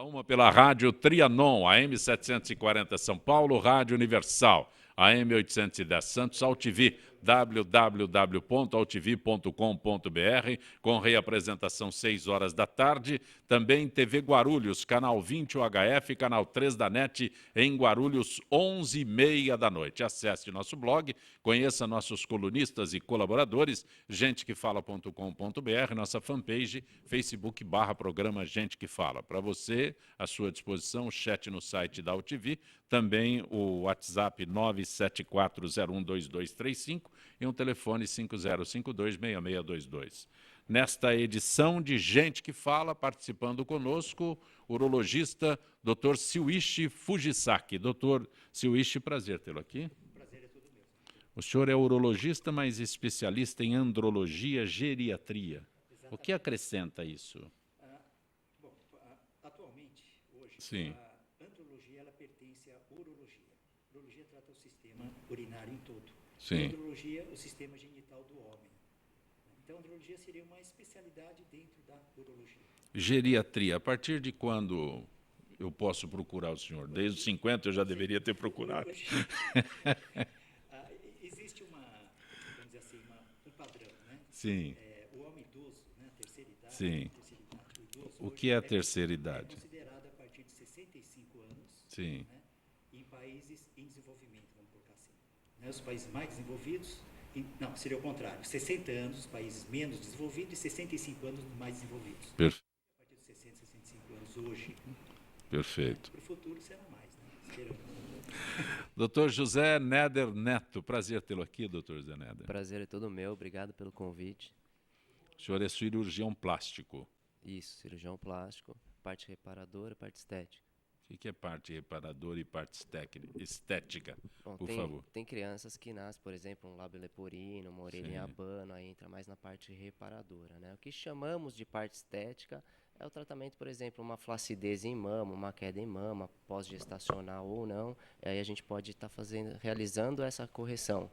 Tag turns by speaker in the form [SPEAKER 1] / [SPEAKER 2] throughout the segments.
[SPEAKER 1] Uma pela rádio Trianon, AM 740 São Paulo, Rádio Universal, AM 810 Santos, AltV, www.altv.com.br, com reapresentação 6 horas da tarde. Também TV Guarulhos, canal 20 UHF, canal 3 da NET, em Guarulhos, 11h30 da noite. Acesse nosso blog, conheça nossos colunistas e colaboradores, gentequefala.com.br, nossa fanpage, Facebook/programa Gente que Fala. Para você, à sua disposição, o chat no site da AltV, também o WhatsApp 974012235 e um telefone 5052-6622. Nesta edição de Gente que Fala, participando conosco, o urologista Dr. Silwishi Fujisaki. Dr. Silwishi, prazer tê-lo aqui.
[SPEAKER 2] Prazer é todo meu.
[SPEAKER 1] O senhor é urologista, mas especialista em andrologia, geriatria.
[SPEAKER 2] Exatamente.
[SPEAKER 1] O que acrescenta isso?
[SPEAKER 2] Atualmente, hoje,
[SPEAKER 1] Sim.
[SPEAKER 2] a andrologia ela pertence à urologia. A urologia trata o sistema urinário em todo.
[SPEAKER 1] Sim.
[SPEAKER 2] A andrologia, o sistema genital do homem. Então, a andrologia seria uma especialidade dentro da urologia.
[SPEAKER 1] Geriatria, a partir de quando eu posso procurar o senhor? Desde os 50 eu já deveria ter procurado.
[SPEAKER 2] Existe vamos dizer assim, um padrão, né?
[SPEAKER 1] Sim.
[SPEAKER 2] O homem idoso, né, a terceira idade,
[SPEAKER 1] Sim.
[SPEAKER 2] o idoso
[SPEAKER 1] O
[SPEAKER 2] hoje
[SPEAKER 1] que é a terceira idade?
[SPEAKER 2] É considerado a partir de 65 anos.
[SPEAKER 1] Sim.
[SPEAKER 2] Né, em países em desenvolvimento, vamos colocar assim. Né, os países mais desenvolvidos, não, seria o contrário, 60 anos os países menos desenvolvidos e 65 anos os mais desenvolvidos.
[SPEAKER 1] Perfeito.
[SPEAKER 2] A partir de 60, 65 anos hoje.
[SPEAKER 1] Perfeito.
[SPEAKER 2] Para o futuro será mais, né? Esperamos.
[SPEAKER 1] Doutor José Néder Neto, prazer tê-lo aqui, doutor José Néder.
[SPEAKER 3] Prazer é todo meu, obrigado pelo convite.
[SPEAKER 1] O senhor é cirurgião plástico.
[SPEAKER 3] Isso, cirurgião plástico, parte reparadora, parte estética.
[SPEAKER 1] O que é parte reparadora e parte estética,
[SPEAKER 3] Bom,
[SPEAKER 1] por favor?
[SPEAKER 3] Tem crianças que nascem, por exemplo, um lábio leporino, uma orelha em abano, aí entra mais na parte reparadora, né? O que chamamos de parte estética é o tratamento, por exemplo, uma flacidez em mama, uma queda em mama, pós-gestacional ou não, aí a gente pode estar realizando essa correção.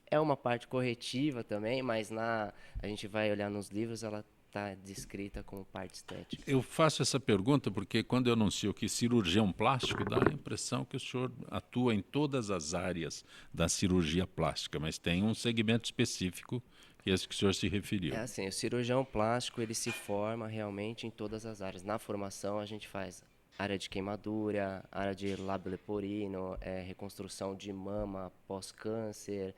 [SPEAKER 3] É uma parte corretiva também, mas a gente vai olhar nos livros, ela está descrita como parte estética.
[SPEAKER 1] Eu faço essa pergunta porque quando eu anuncio que cirurgião plástico, dá a impressão que o senhor atua em todas as áreas da cirurgia plástica, mas tem um segmento específico que é esse que o senhor se referiu.
[SPEAKER 3] É assim, o cirurgião plástico, ele se forma realmente em todas as áreas. Na formação, a gente faz área de queimadura, área de lábio leporino, reconstrução de mama pós-câncer,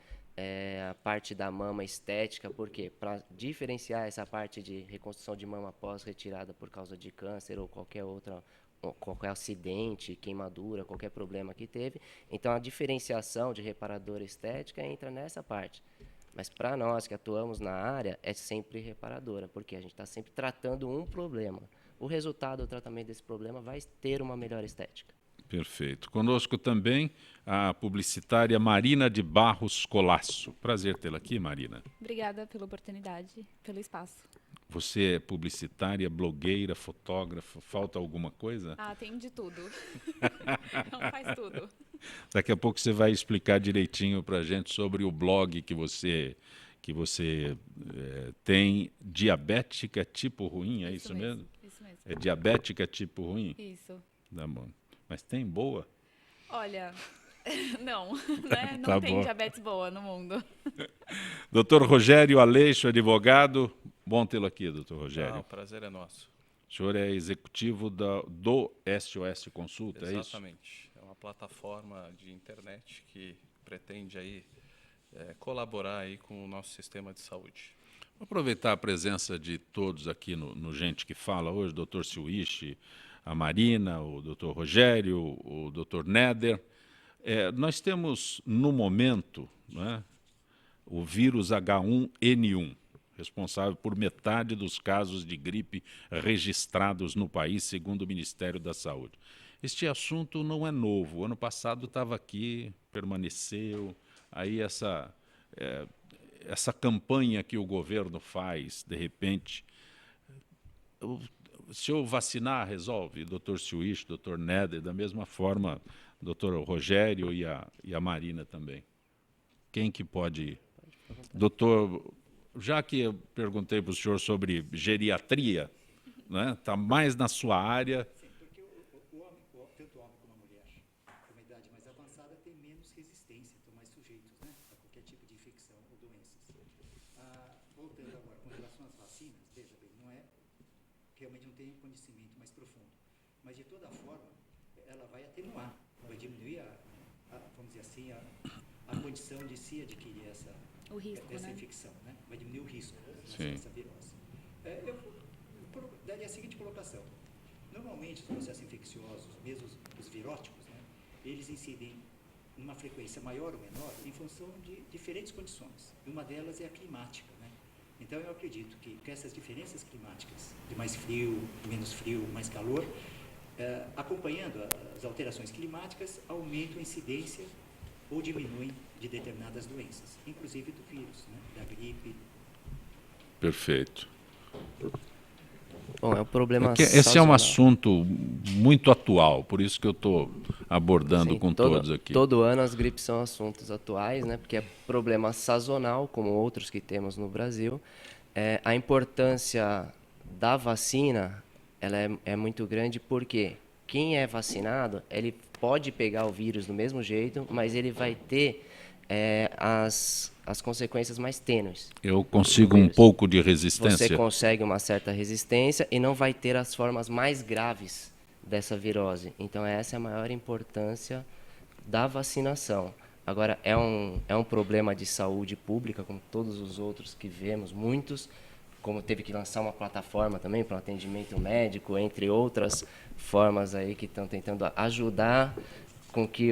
[SPEAKER 3] a parte da mama estética, porque para diferenciar essa parte de reconstrução de mama pós-retirada por causa de câncer ou qualquer acidente, queimadura, qualquer problema que teve, então a diferenciação de reparadora estética entra nessa parte. Mas para nós que atuamos na área, é sempre reparadora, porque a gente está sempre tratando um problema. O resultado do tratamento desse problema vai ter uma melhor estética.
[SPEAKER 1] Perfeito. Conosco também a publicitária Marina de Barros Colasso. Prazer tê-la aqui, Marina.
[SPEAKER 4] Obrigada pela oportunidade, pelo espaço.
[SPEAKER 1] Você é publicitária, blogueira, fotógrafa, falta alguma coisa?
[SPEAKER 4] Ah, tem de tudo. Não faz tudo.
[SPEAKER 1] Daqui a pouco você vai explicar direitinho para a gente sobre o blog que você tem, Diabética Tipo Ruim, é isso mesmo?
[SPEAKER 4] Isso mesmo.
[SPEAKER 1] É Diabética Tipo Ruim?
[SPEAKER 4] Isso.
[SPEAKER 1] Tá bom. Mas tem boa?
[SPEAKER 4] Olha, não, né? Não
[SPEAKER 1] Tá
[SPEAKER 4] tem
[SPEAKER 1] bom.
[SPEAKER 4] diabetes boa no mundo.
[SPEAKER 1] Doutor Rogério Aleixo, advogado. Bom tê-lo aqui, doutor Rogério.
[SPEAKER 5] O prazer é nosso.
[SPEAKER 1] O senhor é executivo do SOS Consulta, é isso?
[SPEAKER 5] Exatamente. É uma plataforma de internet que pretende aí colaborar aí com o nosso sistema de saúde.
[SPEAKER 1] Vou aproveitar a presença de todos aqui no Gente que Fala hoje, o doutor Silwishi, a Marina, o doutor Rogério, o doutor Néder. Nós temos, no momento, né, o vírus H1N1, responsável por metade dos casos de gripe registrados no país, segundo o Ministério da Saúde. Este assunto não é novo. O ano passado estava aqui, permaneceu. Aí essa campanha que o governo faz, de repente, se eu vacinar, resolve, doutor Silwishi, doutor Néder, da mesma forma, doutor Rogério e a Marina também. Quem que pode... Doutor, já que eu perguntei para o senhor sobre geriatria, né, está mais na sua área...
[SPEAKER 2] Sim, porque doenças. Voltando agora, com relação às vacinas, veja bem, realmente não tem conhecimento mais profundo, mas de toda forma, ela vai atenuar, vai diminuir, vamos dizer assim, a condição de se adquirir essa infecção, né? Vai diminuir o risco dessa virose. Eu daria a seguinte colocação. Normalmente, os processos infecciosos, mesmo os viróticos, né, eles incidem numa frequência maior ou menor em função de diferentes condições. E uma delas é a climática, né? Então, eu acredito que com essas diferenças climáticas, de mais frio, menos frio, mais calor, acompanhando as alterações climáticas, aumentam a incidência ou diminuem de determinadas doenças, inclusive do vírus, né, da gripe.
[SPEAKER 1] Perfeito.
[SPEAKER 3] Bom, é um problema
[SPEAKER 1] Esse é um
[SPEAKER 3] sazonal.
[SPEAKER 1] assunto muito atual, por isso que eu estou abordando
[SPEAKER 3] Sim,
[SPEAKER 1] com todos aqui.
[SPEAKER 3] Todo ano as gripes são assuntos atuais, né? Porque é problema sazonal, como outros que temos no Brasil. A importância da vacina ela é muito grande porque quem é vacinado, ele pode pegar o vírus do mesmo jeito, mas ele vai ter as consequências mais tênues.
[SPEAKER 1] Eu consigo um pouco de resistência?
[SPEAKER 3] Você consegue uma certa resistência e não vai ter as formas mais graves dessa virose. Então, essa é a maior importância da vacinação. Agora, é um problema de saúde pública, como todos os outros que vemos, muitos, como teve que lançar uma plataforma também para o atendimento médico, entre outras formas aí que estão tentando ajudar com que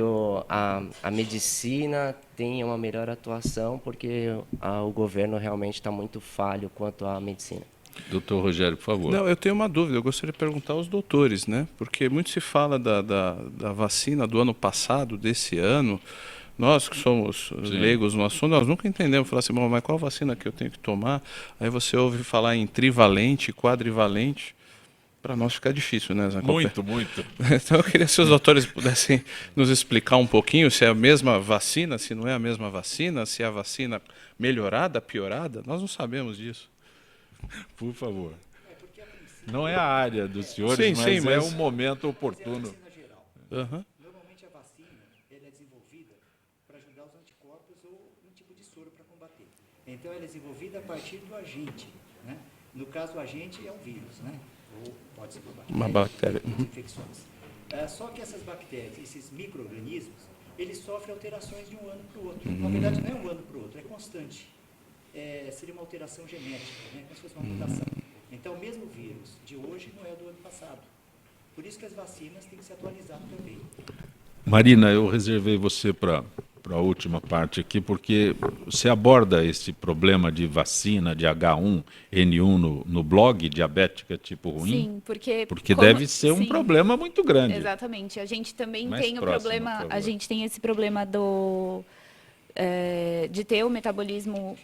[SPEAKER 3] a medicina tenha uma melhor atuação, porque o governo realmente está muito falho quanto à medicina.
[SPEAKER 1] Doutor Rogério, por favor.
[SPEAKER 5] Não, eu tenho uma dúvida, eu gostaria de perguntar aos doutores, né? Porque muito se fala da vacina do ano passado, desse ano. Nós que somos leigos no assunto, nós nunca entendemos. Falar assim, mas qual vacina que eu tenho que tomar? Aí você ouve falar em trivalente, quadrivalente. Para nós fica difícil, né, Zé?
[SPEAKER 1] Muito.
[SPEAKER 5] Então eu queria se os doutores pudessem nos explicar um pouquinho se é a mesma vacina, se não é a mesma vacina, se é a vacina melhorada, piorada. Nós não sabemos disso.
[SPEAKER 1] Por favor. Não é a área dos senhores, mas é um momento oportuno.
[SPEAKER 2] Normalmente a vacina ela é desenvolvida para ajudar os anticorpos ou um tipo de soro para combater. Então ela é desenvolvida a partir do agente, né? No caso, o agente é um vírus, né? Ou pode ser
[SPEAKER 5] uma bactéria.
[SPEAKER 2] Infecções. Só que essas bactérias, esses micro-organismos, eles sofrem alterações de um ano para o outro. Na verdade, não é um ano para o outro, é constante. Seria uma alteração genética, né? Como se fosse uma mutação. Então, o mesmo vírus de hoje não é o do ano passado. Por isso que as vacinas têm que se atualizar também.
[SPEAKER 1] Marina, eu reservei você para a última parte aqui, porque você aborda esse problema de vacina de H1N1 no blog Diabética Tipo Ruim?
[SPEAKER 4] Sim, porque
[SPEAKER 1] deve ser um problema muito grande.
[SPEAKER 4] Exatamente. A gente também
[SPEAKER 1] Mais
[SPEAKER 4] tem
[SPEAKER 1] próximo,
[SPEAKER 4] o problema,
[SPEAKER 1] por favor.
[SPEAKER 4] a gente tem esse problema de ter o metabolismo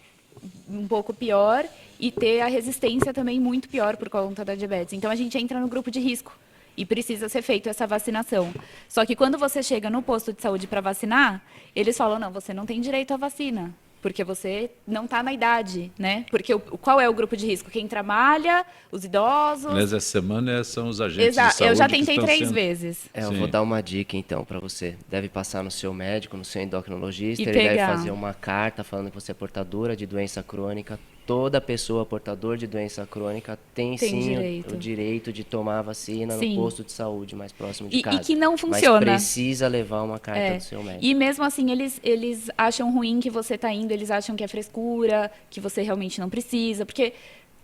[SPEAKER 4] um pouco pior e ter a resistência também muito pior por conta da diabetes. Então a gente entra no grupo de risco e precisa ser feita essa vacinação. Só que quando você chega no posto de saúde para vacinar, eles falam, não, você não tem direito à vacina, porque você não está na idade, né? Porque qual é o grupo de risco? Quem trabalha, os idosos...
[SPEAKER 1] Mas essa semana são os agentes de saúde.
[SPEAKER 4] Eu já
[SPEAKER 1] que
[SPEAKER 4] tentei
[SPEAKER 1] estão
[SPEAKER 4] 3
[SPEAKER 1] sendo...
[SPEAKER 4] vezes.
[SPEAKER 3] Eu vou dar uma dica, então, para você. Deve passar no seu médico, no seu endocrinologista.
[SPEAKER 4] E
[SPEAKER 3] ele deve
[SPEAKER 4] pegar.
[SPEAKER 3] fazer uma carta falando que você é portadora de doença crônica. Toda pessoa portadora de doença crônica tem sim o direito de tomar a vacina no posto de saúde mais próximo de casa.
[SPEAKER 4] E que não funciona.
[SPEAKER 3] Mas precisa levar uma carta do seu médico.
[SPEAKER 4] E mesmo assim, eles acham ruim que você está indo, eles acham que é frescura, que você realmente não precisa. Porque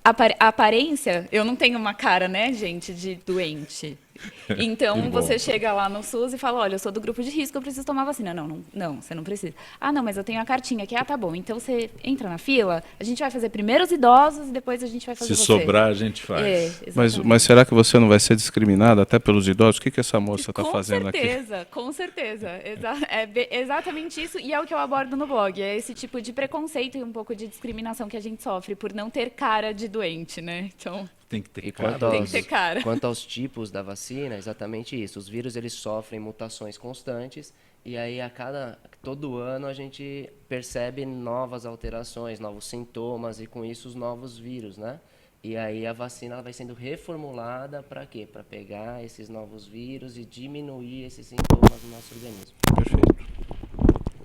[SPEAKER 4] a aparência, eu não tenho uma cara, né, gente, de doente. Então, você chega lá no SUS e fala, olha, eu sou do grupo de risco, eu preciso tomar vacina. Não, você não precisa. Ah, não, mas eu tenho a cartinha aqui. Ah, tá bom. Então, você entra na fila, a gente vai fazer primeiro os idosos e depois a gente vai fazer
[SPEAKER 1] Se
[SPEAKER 4] você.
[SPEAKER 1] sobrar, a gente faz.
[SPEAKER 5] Mas será que você não vai ser discriminada até pelos idosos? O que essa moça está fazendo aqui?
[SPEAKER 4] Com certeza. É exatamente isso. E é o que eu abordo no blog. É esse tipo de preconceito e um pouco de discriminação que a gente sofre por não ter cara de doente, né? Então...
[SPEAKER 1] Tem que ter
[SPEAKER 4] cara.
[SPEAKER 3] Quanto aos tipos da vacina, exatamente isso. Os vírus eles sofrem mutações constantes e aí todo ano a gente percebe novas alterações, novos sintomas e com isso os novos vírus, né? E aí a vacina ela vai sendo reformulada para quê? Para pegar esses novos vírus e diminuir esses sintomas no nosso organismo.
[SPEAKER 5] Perfeito.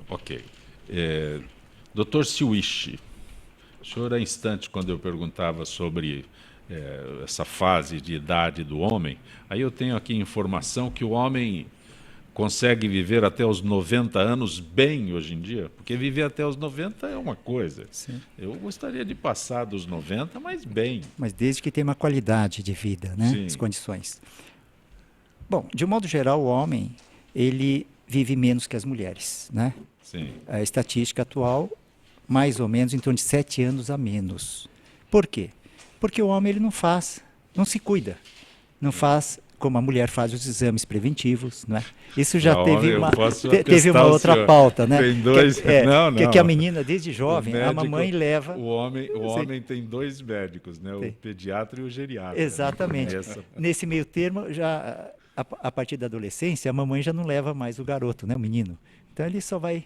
[SPEAKER 1] Ok. Dr. Siwishi, o senhor, há instantes, quando eu perguntava sobre essa fase de idade do homem, aí eu tenho aqui informação que o homem consegue viver até os 90 anos bem hoje em dia, porque viver até os 90 é uma coisa.
[SPEAKER 2] Sim.
[SPEAKER 1] Eu gostaria de passar dos 90, mas bem.
[SPEAKER 2] Mas desde que tenha uma qualidade de vida, né?
[SPEAKER 1] Sim.
[SPEAKER 2] As condições. Bom, de um modo geral, o homem, ele vive menos que as mulheres, né?
[SPEAKER 1] Sim.
[SPEAKER 2] A estatística atual, mais ou menos em torno de 7 anos a menos. Por quê? Porque o homem ele não se cuida, não faz como a mulher faz os exames preventivos, não é? Isso já teve uma outra pauta, né?
[SPEAKER 1] Tem dois,
[SPEAKER 2] que a menina desde jovem,
[SPEAKER 1] médico,
[SPEAKER 2] a mamãe leva.
[SPEAKER 1] O homem tem 2 médicos, né?
[SPEAKER 2] Tem.
[SPEAKER 1] O pediatra e o geriatra.
[SPEAKER 2] Exatamente. Nesse meio termo, já a partir da adolescência, a mamãe já não leva mais o garoto, né? O menino. Então ele só vai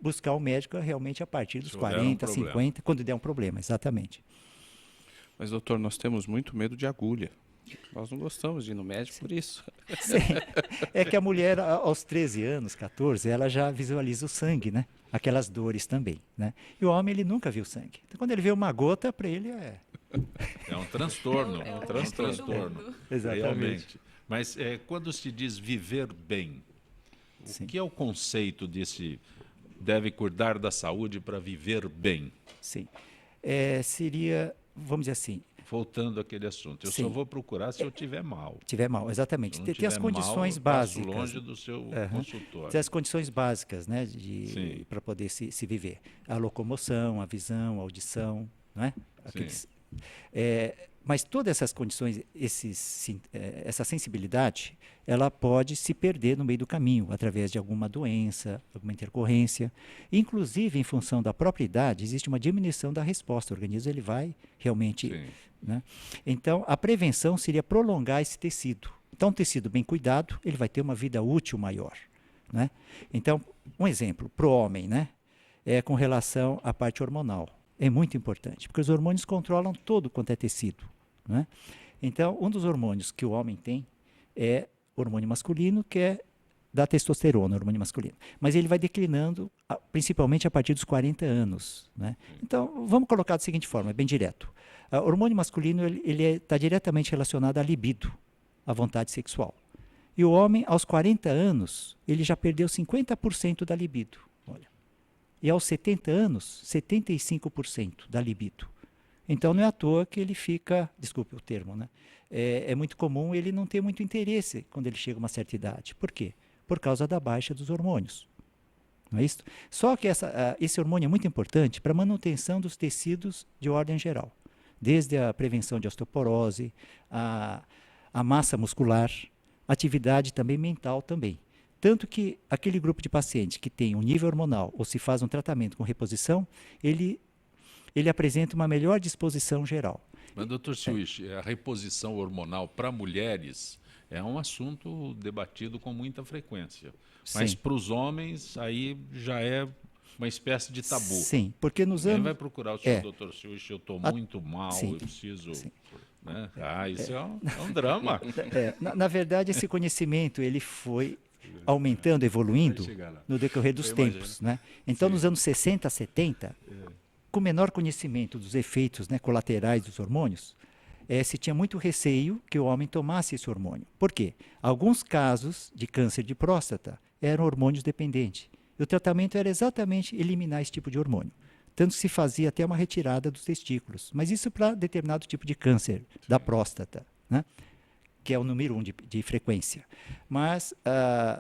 [SPEAKER 2] buscar o médico realmente a partir dos 40, 50, quando der um problema, exatamente.
[SPEAKER 5] Mas, doutor, nós temos muito medo de agulha. Nós não gostamos de ir no médico por isso.
[SPEAKER 2] Sim. É que a mulher, aos 13 anos, 14, ela já visualiza o sangue, né? Aquelas dores também, né? E o homem, ele nunca viu sangue. Então, quando ele vê uma gota, para ele é...
[SPEAKER 1] É um transtorno.
[SPEAKER 4] É um
[SPEAKER 1] transtorno.
[SPEAKER 2] Exatamente.
[SPEAKER 1] Realmente. Mas quando se diz viver bem,
[SPEAKER 2] Sim.
[SPEAKER 1] o que é o conceito desse deve cuidar da saúde para viver bem?
[SPEAKER 2] Sim. Seria, vamos dizer assim...
[SPEAKER 1] Voltando àquele assunto, eu
[SPEAKER 2] Sim.
[SPEAKER 1] só vou procurar se eu tiver mal.
[SPEAKER 2] Tiver mal, exatamente.
[SPEAKER 1] Se eu não
[SPEAKER 2] Tem as
[SPEAKER 1] tiver
[SPEAKER 2] condições
[SPEAKER 1] mal,
[SPEAKER 2] básicas.
[SPEAKER 1] passo longe do seu consultório.
[SPEAKER 2] Tem as condições básicas, né, para poder se viver. A locomoção, a visão, a audição, não é? Mas todas essas condições, essa sensibilidade, ela pode se perder no meio do caminho, através de alguma doença, alguma intercorrência. Inclusive, em função da própria idade, existe uma diminuição da resposta. O organismo ele vai realmente... Né? Então, a prevenção seria prolongar esse tecido. Então, um tecido bem cuidado, ele vai ter uma vida útil maior. Né? Então, um exemplo para o homem, né, com relação à parte hormonal. É muito importante, porque os hormônios controlam todo quanto é tecido. Né? Então, um dos hormônios que o homem tem é o hormônio masculino, que é da testosterona, o hormônio masculino. Mas ele vai declinando, principalmente a partir dos 40 anos. Né? Então, vamos colocar da seguinte forma, bem direto. O hormônio masculino ele está diretamente relacionado à libido, à vontade sexual. E o homem, aos 40 anos, ele já perdeu 50% da libido. Olha. E aos 70 anos, 75% da libido. Então, não é à toa que ele fica, desculpe o termo, né? É muito comum ele não ter muito interesse quando ele chega a uma certa idade. Por quê? Por causa da baixa dos hormônios. Não é isso? Só que esse hormônio é muito importante para a manutenção dos tecidos de ordem geral. Desde a prevenção de osteoporose, a massa muscular, atividade também mental também. Tanto que aquele grupo de pacientes que tem um nível hormonal ou se faz um tratamento com reposição, ele apresenta uma melhor disposição geral.
[SPEAKER 1] Mas, doutor Siwishi, a reposição hormonal para mulheres é um assunto debatido com muita frequência. Mas para os homens, aí já é uma espécie de tabu.
[SPEAKER 2] Sim, porque nos
[SPEAKER 1] Quem
[SPEAKER 2] anos...
[SPEAKER 1] vai procurar o senhor, doutor Siwishi, eu estou muito mal,
[SPEAKER 2] sim,
[SPEAKER 1] eu preciso...
[SPEAKER 2] sim.
[SPEAKER 1] Né? Isso é um drama.
[SPEAKER 2] Na verdade, esse conhecimento ele foi aumentando, evoluindo no decorrer dos tempos. Né? Então, nos anos 60, 70, com menor conhecimento dos efeitos, né, colaterais dos hormônios, se tinha muito receio que o homem tomasse esse hormônio. Por quê? Alguns casos de câncer de próstata eram hormônios dependentes. E o tratamento era exatamente eliminar esse tipo de hormônio. Tanto que se fazia até uma retirada dos testículos. Mas isso para determinado tipo de câncer da próstata, né? Que é o número 1 de frequência. Mas,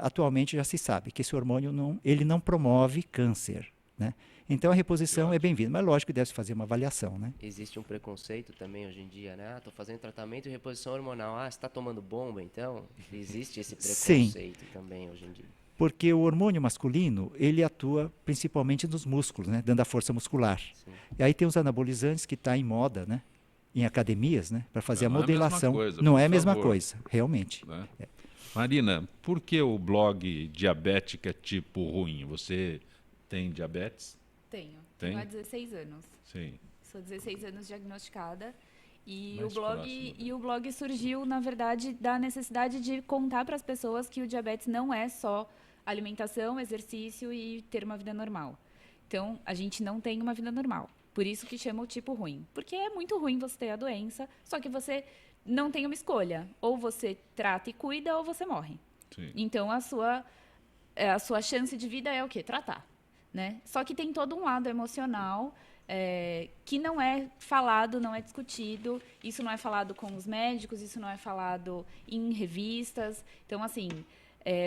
[SPEAKER 2] atualmente, já se sabe que esse hormônio ele não promove câncer. Né? Então, a reposição é bem-vinda. Mas, lógico que deve-se fazer uma avaliação. Né?
[SPEAKER 3] Existe um preconceito também hoje em dia, né? Estou fazendo tratamento de reposição hormonal. Você está tomando bomba, então? Existe esse preconceito também hoje em dia.
[SPEAKER 2] Porque o hormônio masculino, ele atua principalmente nos músculos, né? Dando a força muscular. Sim. E aí tem os anabolizantes que está em moda, né? Em academias, né? Para fazer a modelação. Não é a mesma coisa, realmente.
[SPEAKER 1] Né? Marina, por que o blog Diabética Tipo Ruim? Você tem diabetes?
[SPEAKER 4] Tenho. Tenho há 16 anos.
[SPEAKER 1] Sim.
[SPEAKER 4] Sou 16 anos diagnosticada. E
[SPEAKER 1] o
[SPEAKER 4] blog surgiu, na verdade, da necessidade de contar para as pessoas que o diabetes não é só alimentação, exercício e ter uma vida normal. Então, a gente não tem uma vida normal. Por isso que chama o tipo ruim. Porque é muito ruim você ter a doença, só que você não tem uma escolha. Ou você trata e cuida, ou você morre.
[SPEAKER 1] Sim.
[SPEAKER 4] Então, a sua chance de vida é o quê? Tratar. Né? Só que tem todo um lado emocional que não é falado, não é discutido. Isso não é falado com os médicos, isso não é falado em revistas. Então, assim,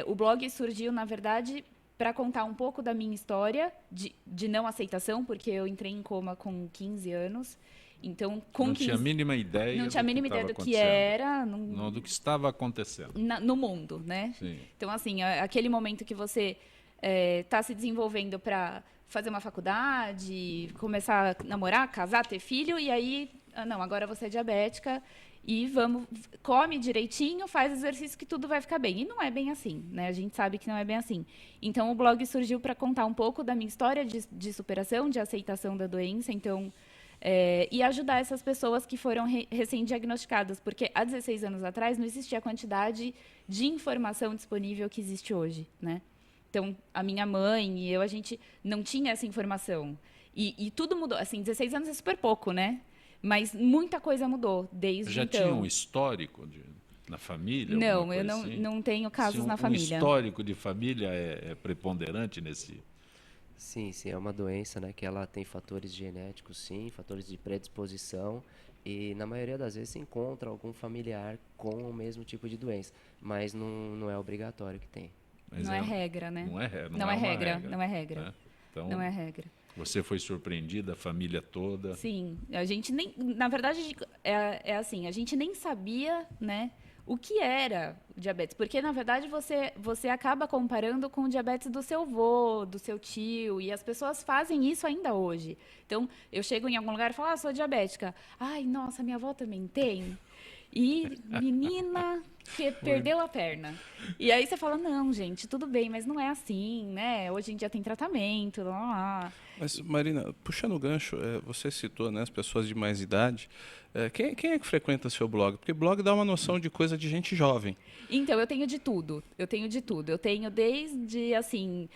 [SPEAKER 4] o blog surgiu, na verdade, para contar um pouco da minha história de não aceitação, porque eu entrei em coma com 15 anos. Então, com
[SPEAKER 1] Não
[SPEAKER 4] 15,
[SPEAKER 1] tinha a mínima ideia
[SPEAKER 4] não tinha a mínima ideia do que
[SPEAKER 1] acontecendo.
[SPEAKER 4] era.
[SPEAKER 1] Não, do que estava acontecendo.
[SPEAKER 4] No mundo, né?
[SPEAKER 1] Sim.
[SPEAKER 4] Então, assim, aquele momento que você está se desenvolvendo para fazer uma faculdade, começar a namorar, casar, ter filho, e aí, não, agora você é diabética e come direitinho, faz exercício que tudo vai ficar bem. E não é bem assim, né? A gente sabe que não é bem assim. Então, o blog surgiu para contar um pouco da minha história de superação, de aceitação da doença, então, e ajudar essas pessoas que foram recém-diagnosticadas, porque há 16 anos atrás não existia a quantidade de informação disponível que existe hoje, né? Então, a minha mãe e eu, a gente não tinha essa informação. E tudo mudou. Assim, 16 anos é super pouco, né? Mas muita coisa mudou desde
[SPEAKER 1] Já
[SPEAKER 4] então.
[SPEAKER 1] tinha um histórico na família?
[SPEAKER 4] Não,
[SPEAKER 1] alguma
[SPEAKER 4] eu
[SPEAKER 1] coisa assim?
[SPEAKER 4] não tenho casos na
[SPEAKER 1] Um
[SPEAKER 4] família.
[SPEAKER 1] histórico de família é preponderante nesse...
[SPEAKER 3] Sim, é uma doença, né, que ela tem fatores genéticos, sim, fatores de predisposição, e na maioria das vezes se encontra algum familiar com o mesmo tipo de doença, mas não é obrigatório que tem.
[SPEAKER 1] Mas
[SPEAKER 4] Não é regra, né?
[SPEAKER 1] Não é, não
[SPEAKER 4] Não
[SPEAKER 1] é
[SPEAKER 4] é
[SPEAKER 1] uma
[SPEAKER 4] regra, não é regra.
[SPEAKER 1] né? Então,
[SPEAKER 4] Não é regra.
[SPEAKER 1] você foi surpreendida, a família toda.
[SPEAKER 4] Sim, a gente nem, na verdade, assim, a gente nem sabia, né, o que era o diabetes, porque na verdade você acaba comparando com o diabetes do seu avô, do seu tio, e as pessoas fazem isso ainda hoje. Então, eu chego em algum lugar e falo, sou diabética. Ai, nossa, minha avó também tem. E menina que perdeu a perna. E aí você fala, não, gente, tudo bem, mas não é assim, né? Hoje em dia tem tratamento, lá.
[SPEAKER 5] Mas, Marina, puxando o gancho, você citou, né, as pessoas de mais idade. Quem é que frequenta seu blog? Porque blog dá uma noção de coisa de gente jovem.
[SPEAKER 4] Então, eu tenho de tudo. Eu tenho desde, assim,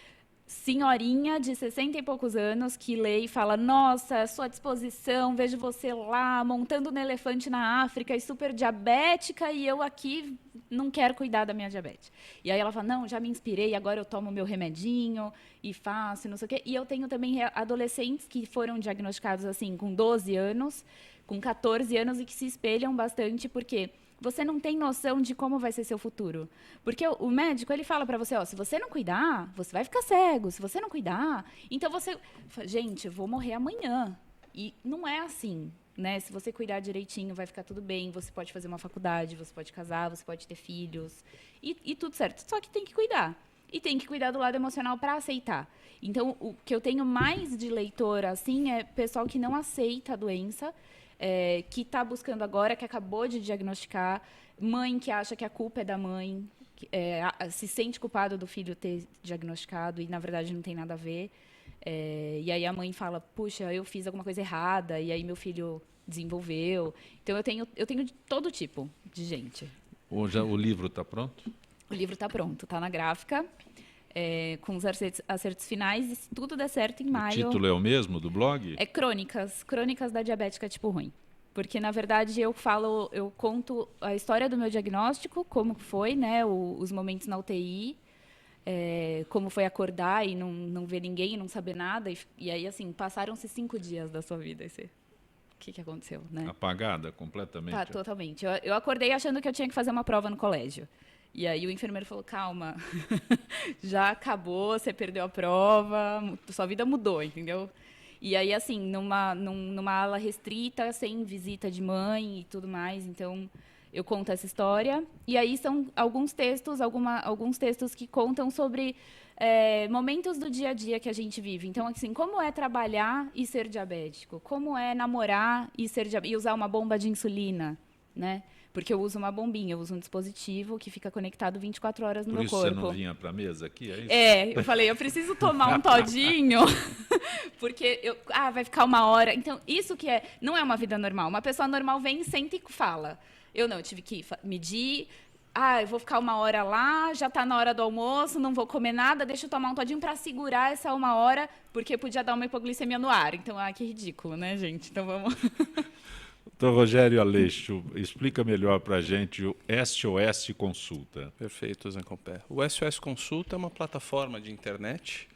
[SPEAKER 4] senhorinha de 60 e poucos anos que lê e fala, nossa, à sua disposição, vejo você lá montando um elefante na África e super diabética e eu aqui não quero cuidar da minha diabetes. E aí ela fala, não, já me inspirei, agora eu tomo meu remedinho e faço, não sei o quê. E eu tenho também adolescentes que foram diagnosticados assim com 12 anos, com 14 anos e que se espelham bastante porque você não tem noção de como vai ser seu futuro. Porque o médico, ele fala para você, ó, se você não cuidar, você vai ficar cego. Se você não cuidar, então você... Gente, eu vou morrer amanhã. E não é assim, né? Se você cuidar direitinho, vai ficar tudo bem. Você pode fazer uma faculdade, você pode casar, você pode ter filhos. E tudo certo. Só que tem que cuidar. E tem que cuidar do lado emocional para aceitar. Então, o que eu tenho mais de leitor, assim, é pessoal que não aceita a doença, que está buscando agora, que acabou de diagnosticar, mãe que acha que a culpa é da mãe, se sente culpada do filho ter diagnosticado e, na verdade, não tem nada a ver. E aí a mãe fala, puxa, eu fiz alguma coisa errada, e aí meu filho desenvolveu. Então, eu tenho de todo tipo de gente.
[SPEAKER 1] O livro está pronto?
[SPEAKER 4] O livro está pronto, está na gráfica. Com os acertos finais, e se tudo der certo, em maio...
[SPEAKER 1] O título é o mesmo do blog?
[SPEAKER 4] É Crônicas da Diabética Tipo Ruim. Porque, na verdade, eu conto a história do meu diagnóstico, como foi, né, os momentos na UTI, como foi acordar e não ver ninguém, não saber nada. E aí, assim, passaram-se 5 dias da sua vida. O que aconteceu, né?
[SPEAKER 1] Apagada completamente?
[SPEAKER 4] Tá, totalmente. Eu acordei achando que eu tinha que fazer uma prova no colégio. E aí o enfermeiro falou, calma, já acabou, você perdeu a prova, sua vida mudou, entendeu? E aí, assim, numa ala restrita, sem visita de mãe e tudo mais, então eu conto essa história. E aí são alguns textos que contam sobre momentos do dia a dia que a gente vive. Então, assim, como é trabalhar e ser diabético? Como é namorar e usar uma bomba de insulina, né? Porque eu uso uma bombinha, eu uso um dispositivo que fica conectado 24 horas no meu corpo.
[SPEAKER 1] Por isso você não vinha para a mesa aqui, é isso?
[SPEAKER 4] Eu falei, eu preciso tomar um todinho, porque vai ficar 1 hora. Então, isso não é uma vida normal. Uma pessoa normal vem, senta e fala. Eu tive que medir, eu vou ficar 1 hora lá, já está na hora do almoço, não vou comer nada, deixa eu tomar um todinho para segurar essa 1 hora, porque podia dar uma hipoglicemia no ar. Então, que ridículo, né, gente? Então vamos...
[SPEAKER 1] Doutor Rogério Aleixo, explica melhor para a gente o SOS Consulta.
[SPEAKER 5] Perfeito, Zé Compé. O SOS Consulta é uma plataforma de internet.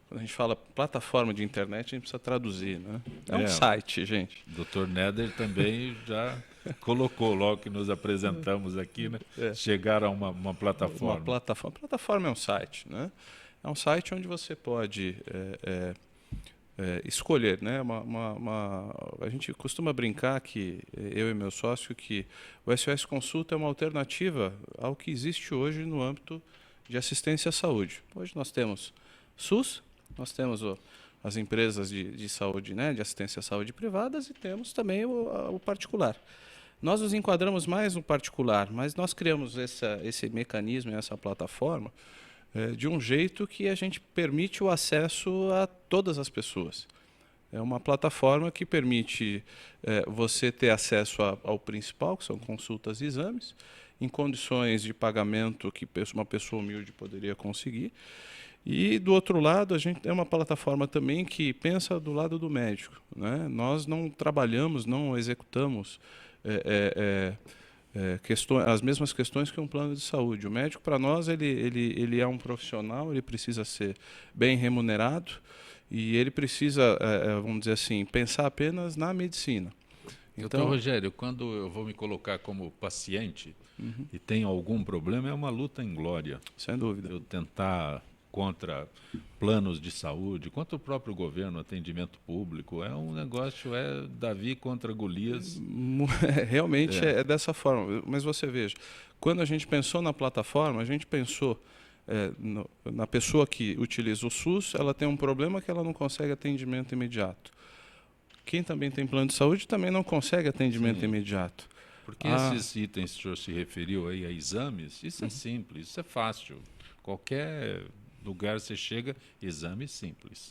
[SPEAKER 5] Quando a gente fala plataforma de internet, a gente precisa traduzir, né? É um site, gente.
[SPEAKER 1] O Dr. Neder também já colocou logo que nos apresentamos aqui, né? Chegar a uma plataforma.
[SPEAKER 5] Uma plataforma. Plataforma é um site, né? É um site onde você pode escolher, né? A gente costuma brincar que eu e meu sócio que o SOS Consulta é uma alternativa ao que existe hoje no âmbito de assistência à saúde. Hoje nós temos SUS, nós temos as empresas de saúde, né, de assistência à saúde privadas, e temos também o particular. Nós nos enquadramos mais no particular, mas nós criamos esse mecanismo, essa plataforma, de um jeito que a gente permite o acesso a todas as pessoas. É uma plataforma que permite você ter acesso ao principal, que são consultas e exames, em condições de pagamento que uma pessoa humilde poderia conseguir. E, do outro lado, a gente é uma plataforma também que pensa do lado do médico, né? Nós não trabalhamos, não executamos as mesmas questões que um plano de saúde. O médico, para nós, ele é um profissional, ele precisa ser bem remunerado e ele precisa, vamos dizer assim, pensar apenas na medicina.
[SPEAKER 1] Então, doutor Rogério, quando eu vou me colocar como paciente e tenho algum problema, é uma luta inglória.
[SPEAKER 5] Sem dúvida.
[SPEAKER 1] Eu tentar contra planos de saúde, contra o próprio governo, atendimento público, é um negócio, Davi contra Golias.
[SPEAKER 5] Realmente é dessa forma. Mas você veja, quando a gente pensou na plataforma, a gente pensou na pessoa que utiliza o SUS, ela tem um problema que ela não consegue atendimento imediato. Quem também tem plano de saúde também não consegue atendimento imediato.
[SPEAKER 1] Porque esses itens que o senhor se referiu aí a exames, isso é simples, isso é fácil. Qualquer lugar você chega, exame simples.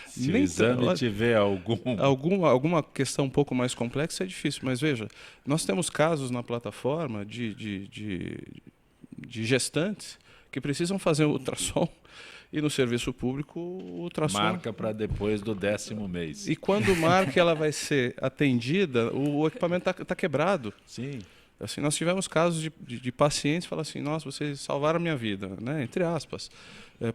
[SPEAKER 1] Se o exame tiver
[SPEAKER 5] alguma questão um pouco mais complexa, é difícil. Mas veja, nós temos casos na plataforma de gestantes que precisam fazer o ultrassom e no serviço público o ultrassom
[SPEAKER 1] marca para depois do 10º mês.
[SPEAKER 5] E quando marca ela vai ser atendida, o equipamento está quebrado.
[SPEAKER 1] Sim.
[SPEAKER 5] Assim, nós tivemos casos de pacientes que falam assim, nossa, vocês salvaram a minha vida, né? Entre aspas.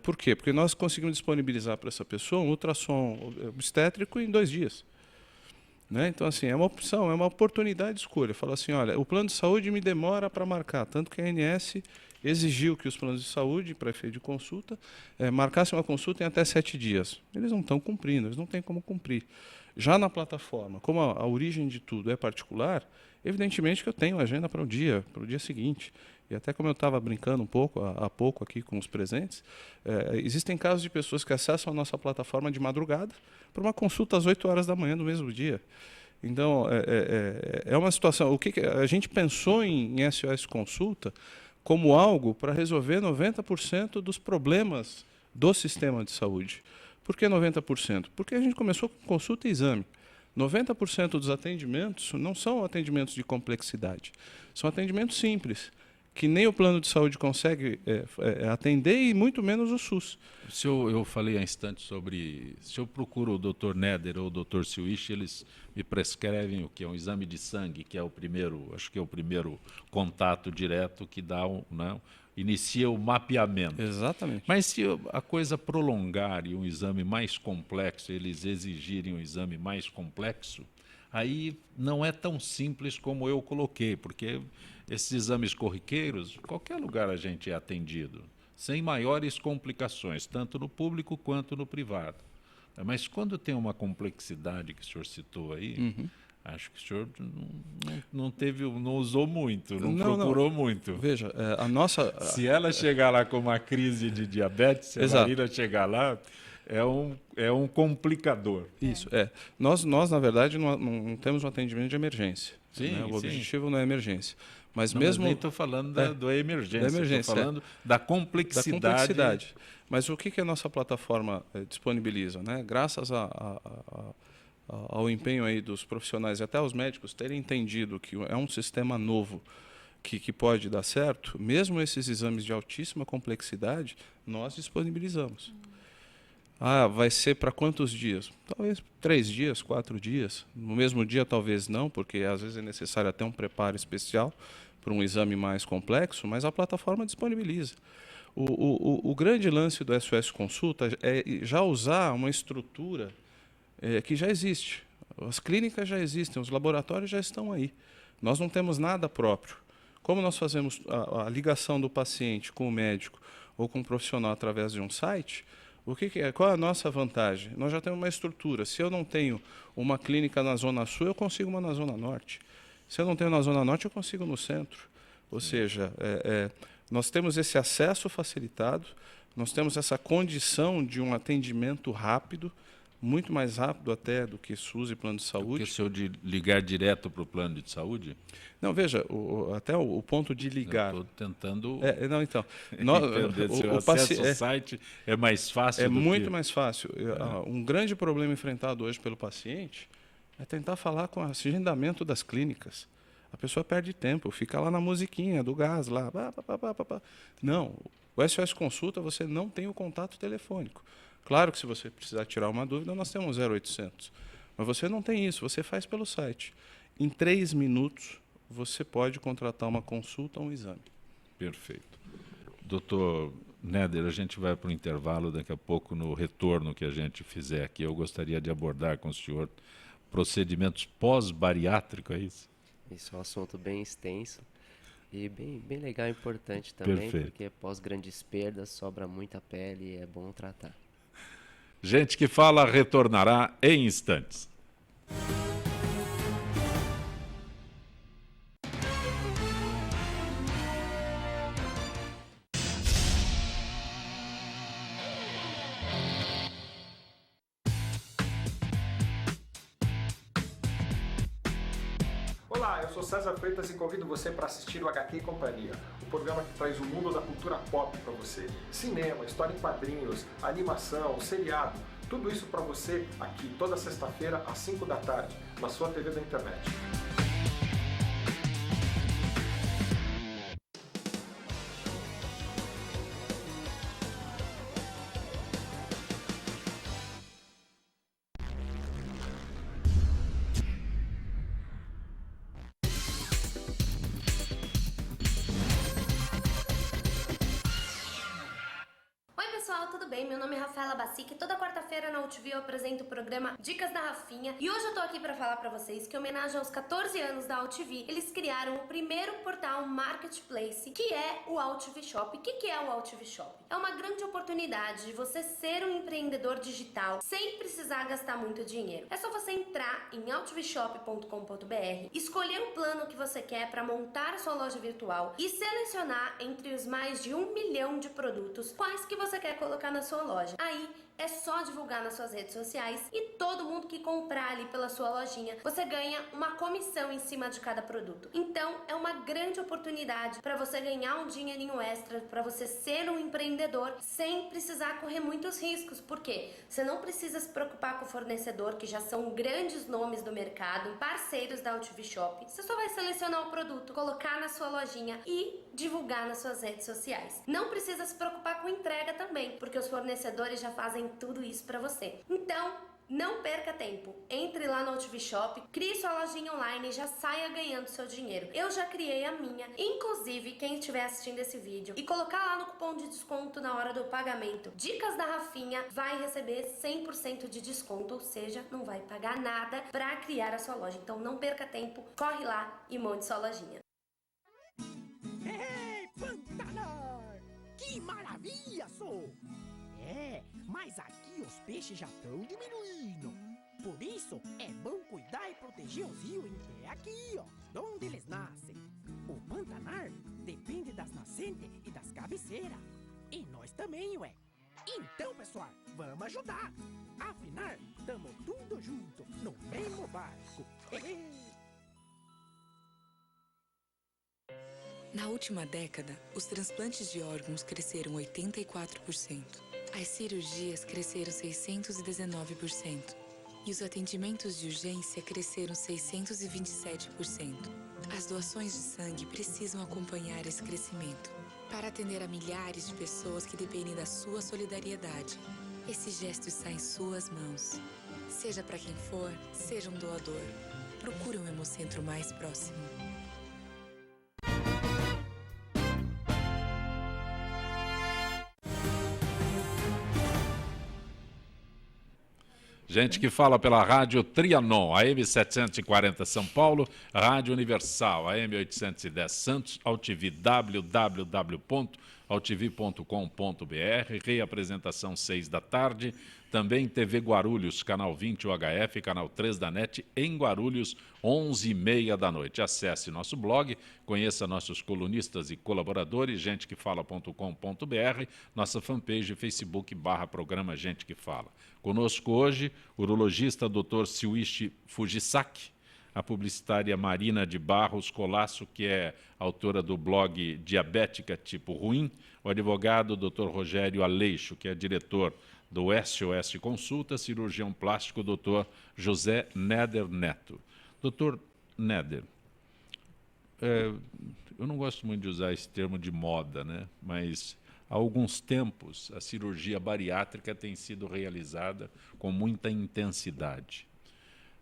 [SPEAKER 5] Por quê? Porque nós conseguimos disponibilizar para essa pessoa um ultrassom obstétrico em 2 dias. Né? Então, assim, é uma opção, é uma oportunidade de escolha. Fala assim, olha, o plano de saúde me demora para marcar, tanto que a ANS exigiu que os planos de saúde, para efeito de consulta, marcassem uma consulta em até 7 dias. Eles não estão cumprindo, eles não têm como cumprir. Já na plataforma, como a origem de tudo é particular, evidentemente que eu tenho agenda para o dia seguinte. E até como eu estava brincando um pouco, há pouco aqui com os presentes, existem casos de pessoas que acessam a nossa plataforma de madrugada para uma consulta às 8 horas da manhã do mesmo dia. Então, é uma situação... A gente pensou em SOS Consulta como algo para resolver 90% dos problemas do sistema de saúde. Por que 90%? Porque a gente começou com consulta e exame. 90% dos atendimentos não são atendimentos de complexidade, são atendimentos simples, que nem o plano de saúde consegue atender e muito menos o SUS.
[SPEAKER 1] Eu falei há instantes sobre... Se eu procuro o Dr. Neder ou o Dr. Siwish, eles me prescrevem o que? Um exame de sangue, que é o primeiro, acho que é o primeiro contato direto que dá inicia o mapeamento.
[SPEAKER 5] Exatamente.
[SPEAKER 1] Mas se a coisa prolongar e um exame mais complexo, eles exigirem um exame mais complexo, aí não é tão simples como eu coloquei, porque esses exames corriqueiros, qualquer lugar a gente é atendido, sem maiores complicações, tanto no público quanto no privado. Mas quando tem uma complexidade que o senhor citou aí, acho que o senhor não usou muito, não procurou muito.
[SPEAKER 5] Veja, a nossa...
[SPEAKER 1] Se ela chegar lá com uma crise de diabetes, se a Marina chegar lá, é um complicador.
[SPEAKER 5] Isso, Nós na verdade, não temos um atendimento de emergência.
[SPEAKER 1] Sim,
[SPEAKER 5] né? O objetivo não é emergência. Mas mesmo...
[SPEAKER 1] nem estou falando da emergência, estou falando da
[SPEAKER 5] Da
[SPEAKER 1] complexidade.
[SPEAKER 5] complexidade. Mas o que a nossa plataforma disponibiliza? Né? Graças ao empenho aí dos profissionais e até os médicos terem entendido que é um sistema novo, que pode dar certo, mesmo esses exames de altíssima complexidade, nós disponibilizamos. Ah, vai ser para quantos dias? Talvez 3 dias, 4 dias. No mesmo dia, talvez não, porque às vezes é necessário até um preparo especial para um exame mais complexo, mas a plataforma disponibiliza. O grande lance do SOS Consulta é já usar uma estrutura que já existe. As clínicas já existem, os laboratórios já estão aí. Nós não temos nada próprio. Como nós fazemos a ligação do paciente com o médico ou com o profissional através de um site, qual é a nossa vantagem? Nós já temos uma estrutura. Se eu não tenho uma clínica na Zona Sul, eu consigo uma na Zona Norte. Se eu não tenho na Zona Norte, eu consigo no centro. Ou seja, nós temos esse acesso facilitado, nós temos essa condição de um atendimento rápido, muito mais rápido até do que SUS e plano de saúde.
[SPEAKER 1] Porque se eu ligar direto para o plano de saúde?
[SPEAKER 5] Não, veja, até o ponto de ligar.
[SPEAKER 1] Estou tentando
[SPEAKER 5] não, então,
[SPEAKER 1] entender. Se o acesso ao site é mais fácil.
[SPEAKER 5] É muito mais fácil. Um grande problema enfrentado hoje pelo paciente é tentar falar com o agendamento das clínicas. A pessoa perde tempo, fica lá na musiquinha do gás, lá. Não, o SOS Consulta você não tem o contato telefônico. Claro que se você precisar tirar uma dúvida, nós temos 0800. Mas você não tem isso, você faz pelo site. Em 3 minutos, você pode contratar uma consulta ou um exame.
[SPEAKER 1] Perfeito. Doutor Neder, a gente vai para o intervalo, daqui a pouco, no retorno que a gente fizer aqui, eu gostaria de abordar com o senhor procedimentos pós-bariátricos, é isso?
[SPEAKER 3] Isso é um assunto bem extenso e bem legal e importante também,
[SPEAKER 1] Perfeito.
[SPEAKER 3] Porque pós grandes perdas sobra muita pele e é bom tratar.
[SPEAKER 1] Gente que fala retornará em instantes.
[SPEAKER 6] Olá, eu sou César Freitas e convido você para assistir o HQ e Companhia, o programa que traz o mundo da cultura pop para você. Cinema, história em quadrinhos, animação, seriado, tudo isso para você aqui toda sexta-feira às 5 da tarde, na sua TV da internet.
[SPEAKER 7] Pessoal, tudo bem? Meu nome é Rafaela Bacic e toda quarta-feira na UTV eu apresento o programa Dicas da Rafinha e hoje eu tô aqui pra falar pra vocês que em homenagem aos 14 anos da UTV, eles criaram o primeiro portal marketplace, que é o UTV Shop. O que é o UTV Shop? É uma grande oportunidade de você ser um empreendedor digital sem precisar gastar muito dinheiro. É só você entrar em utvshop.com.br, escolher o plano que você quer para montar a sua loja virtual e selecionar entre os mais de 1 milhão de produtos quais que você quer colocar na sua loja. Aí é só divulgar nas suas redes sociais e todo mundo que comprar ali pela sua lojinha, você ganha uma comissão em cima de cada produto. Então é uma grande oportunidade para você ganhar um dinheirinho extra, para você ser um empreendedor sem precisar correr muitos riscos, porque você não precisa se preocupar com o fornecedor, que já são grandes nomes do mercado, parceiros da UTV Shop. Você só vai selecionar o produto, colocar na sua lojinha e divulgar nas suas redes sociais. Não precisa se preocupar com entrega também, porque os fornecedores já fazem tudo isso para você. Então, não perca tempo. Entre lá no UTV Shop, crie sua lojinha online e já saia ganhando seu dinheiro. Eu já criei a minha. Inclusive, quem estiver assistindo esse vídeo e colocar lá no cupom de desconto na hora do pagamento Dicas da Rafinha, vai receber 100% de desconto, ou seja, não vai pagar nada para criar a sua loja. Então, não perca tempo, corre lá e monte sua lojinha.
[SPEAKER 8] Ei, Pantanal! Que maravilha, sou! Mas aqui os peixes já estão diminuindo. Por isso, é bom cuidar e proteger os rios que é aqui, ó, onde eles nascem. O Pantanal depende das nascentes e das cabeceiras. E nós também, ué. Então, pessoal, vamos ajudar. Afinal, tamo tudo junto, no mesmo barco.
[SPEAKER 9] Na última década, os transplantes de órgãos cresceram 84%. As cirurgias cresceram 619%. e os atendimentos de urgência cresceram 627%. As doações de sangue precisam acompanhar esse crescimento para atender a milhares de pessoas que dependem da sua solidariedade. Esse gesto está em suas mãos. Seja para quem for, seja um doador. Procure um Hemocentro mais próximo.
[SPEAKER 1] Gente que fala pela Rádio Trianon, AM 740 São Paulo, Rádio Universal, AM 810 Santos, AltV, www.altv.com.br, reapresentação 6 da tarde, também TV Guarulhos, canal 20 UHF, canal 3 da NET, em Guarulhos, 11h30 da noite. Acesse nosso blog, conheça nossos colunistas e colaboradores, gentequefala.com.br, nossa fanpage Facebook /programa Gente que Fala. Conosco hoje, o urologista Dr. Shuichi Fujisaki, a publicitária Marina de Barros Colasso, que é autora do blog Diabética Tipo Ruim, o advogado Dr. Rogério Aleixo, que é diretor do SOS Consulta, cirurgião plástico Dr. José Néder Neto. Dr. Néder, eu não gosto muito de usar esse termo de moda, né? Mas há alguns tempos a cirurgia bariátrica tem sido realizada com muita intensidade.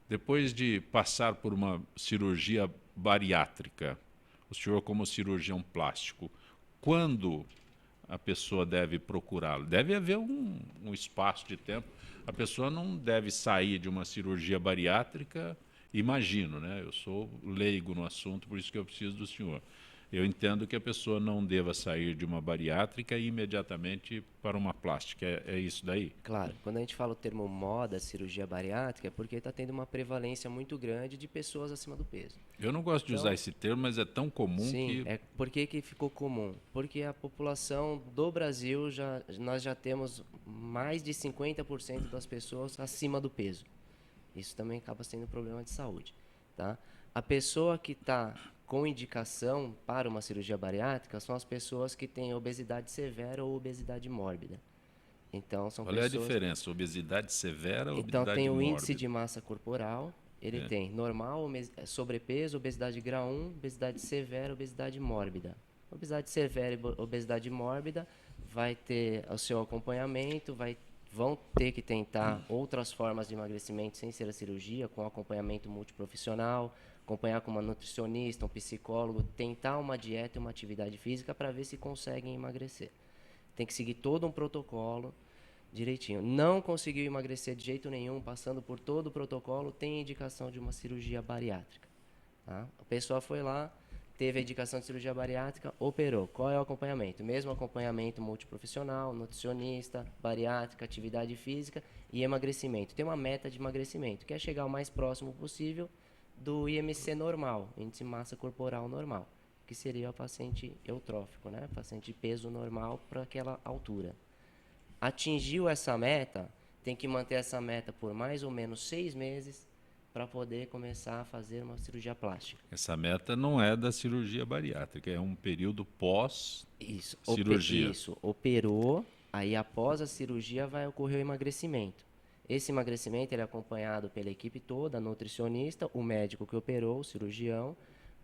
[SPEAKER 1] Depois de passar por uma cirurgia bariátrica, o senhor como cirurgião plástico, quando a pessoa deve procurá-lo? Deve haver um espaço de tempo. A pessoa não deve sair de uma cirurgia bariátrica, imagino, né? Eu sou leigo no assunto, por isso que eu preciso do senhor. Eu entendo que a pessoa não deva sair de uma bariátrica e imediatamente para uma plástica. É isso daí?
[SPEAKER 3] Claro. Quando a gente fala o termo moda, cirurgia bariátrica, é porque está tendo uma prevalência muito grande de pessoas acima do peso.
[SPEAKER 1] Eu não gosto de usar esse termo, mas é tão comum
[SPEAKER 3] sim,
[SPEAKER 1] que...
[SPEAKER 3] Por que ficou comum? Porque a população do Brasil, nós já temos mais de 50% das pessoas acima do peso. Isso também acaba sendo um problema de saúde. Tá? A pessoa que está com indicação para uma cirurgia bariátrica são as pessoas que têm obesidade severa ou obesidade mórbida. Então, são
[SPEAKER 1] Qual é a diferença? Obesidade severa ou
[SPEAKER 3] então,
[SPEAKER 1] obesidade
[SPEAKER 3] tem o
[SPEAKER 1] mórbida?
[SPEAKER 3] índice de massa corporal, ele tem normal, sobrepeso, obesidade grau 1, obesidade severa, obesidade mórbida. Obesidade severa e obesidade mórbida vai ter o seu acompanhamento, vão ter que tentar outras formas de emagrecimento sem ser a cirurgia, com acompanhamento multiprofissional, acompanhar com uma nutricionista, um psicólogo, tentar uma dieta e uma atividade física para ver se conseguem emagrecer. Tem que seguir todo um protocolo direitinho. Não conseguiu emagrecer de jeito nenhum, passando por todo o protocolo, tem indicação de uma cirurgia bariátrica. Tá? A pessoa foi lá, teve a indicação de cirurgia bariátrica, operou. Qual é o acompanhamento? Mesmo acompanhamento multiprofissional, nutricionista, bariátrica, atividade física e emagrecimento. Tem uma meta de emagrecimento, que é chegar o mais próximo possível do IMC normal, índice de massa corporal normal, que seria o paciente eutrófico, né? Paciente de peso normal para aquela altura. Atingiu essa meta, tem que manter essa meta por mais ou menos 6 meses para poder começar a fazer uma cirurgia plástica.
[SPEAKER 1] Essa meta não é da cirurgia bariátrica, é um período pós-cirurgia.
[SPEAKER 3] Isso, operou, aí após a cirurgia vai ocorrer o emagrecimento. Esse emagrecimento ele é acompanhado pela equipe toda, nutricionista, o médico que operou, o cirurgião,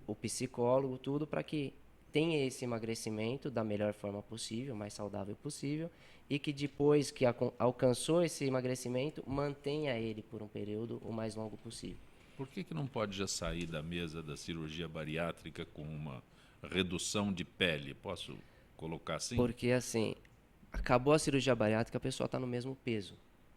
[SPEAKER 3] o psicólogo, tudo para que tenha esse emagrecimento da melhor forma possível, mais saudável possível, e que depois que alcançou esse emagrecimento, mantenha ele por um período o mais longo possível.
[SPEAKER 1] Por que não pode já sair da mesa da cirurgia bariátrica com uma redução de pele? Posso colocar assim?
[SPEAKER 3] Porque assim, acabou a cirurgia bariátrica, a pessoa está no mesmo peso.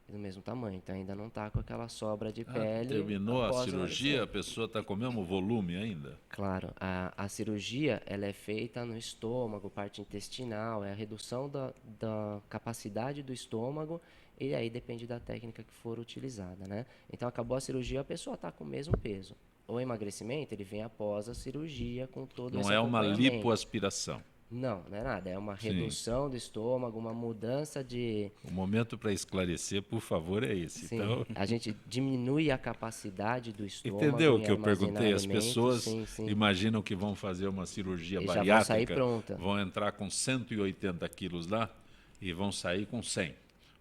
[SPEAKER 3] Do mesmo tamanho, então ainda não está com aquela sobra de pele.
[SPEAKER 1] Terminou a cirurgia, a pessoa está com o mesmo volume ainda?
[SPEAKER 3] Claro, a cirurgia ela é feita no estômago, parte intestinal, é a redução da capacidade do estômago e aí depende da técnica que for utilizada, né? Então acabou a cirurgia, a pessoa está com o mesmo peso. O emagrecimento ele vem após a cirurgia com todo esse acompanhamento.
[SPEAKER 1] Não é uma lipoaspiração?
[SPEAKER 3] Não, não é nada. É uma redução do estômago, uma mudança de...
[SPEAKER 1] O momento para esclarecer, por favor, é esse.
[SPEAKER 3] Sim,
[SPEAKER 1] então...
[SPEAKER 3] a gente diminui a capacidade do estômago.
[SPEAKER 1] Entendeu o que eu perguntei? As pessoas
[SPEAKER 3] sim.
[SPEAKER 1] imaginam que vão fazer uma cirurgia bariátrica,
[SPEAKER 3] já vão sair pronta.
[SPEAKER 1] Vão entrar com 180 quilos lá e vão sair com 100.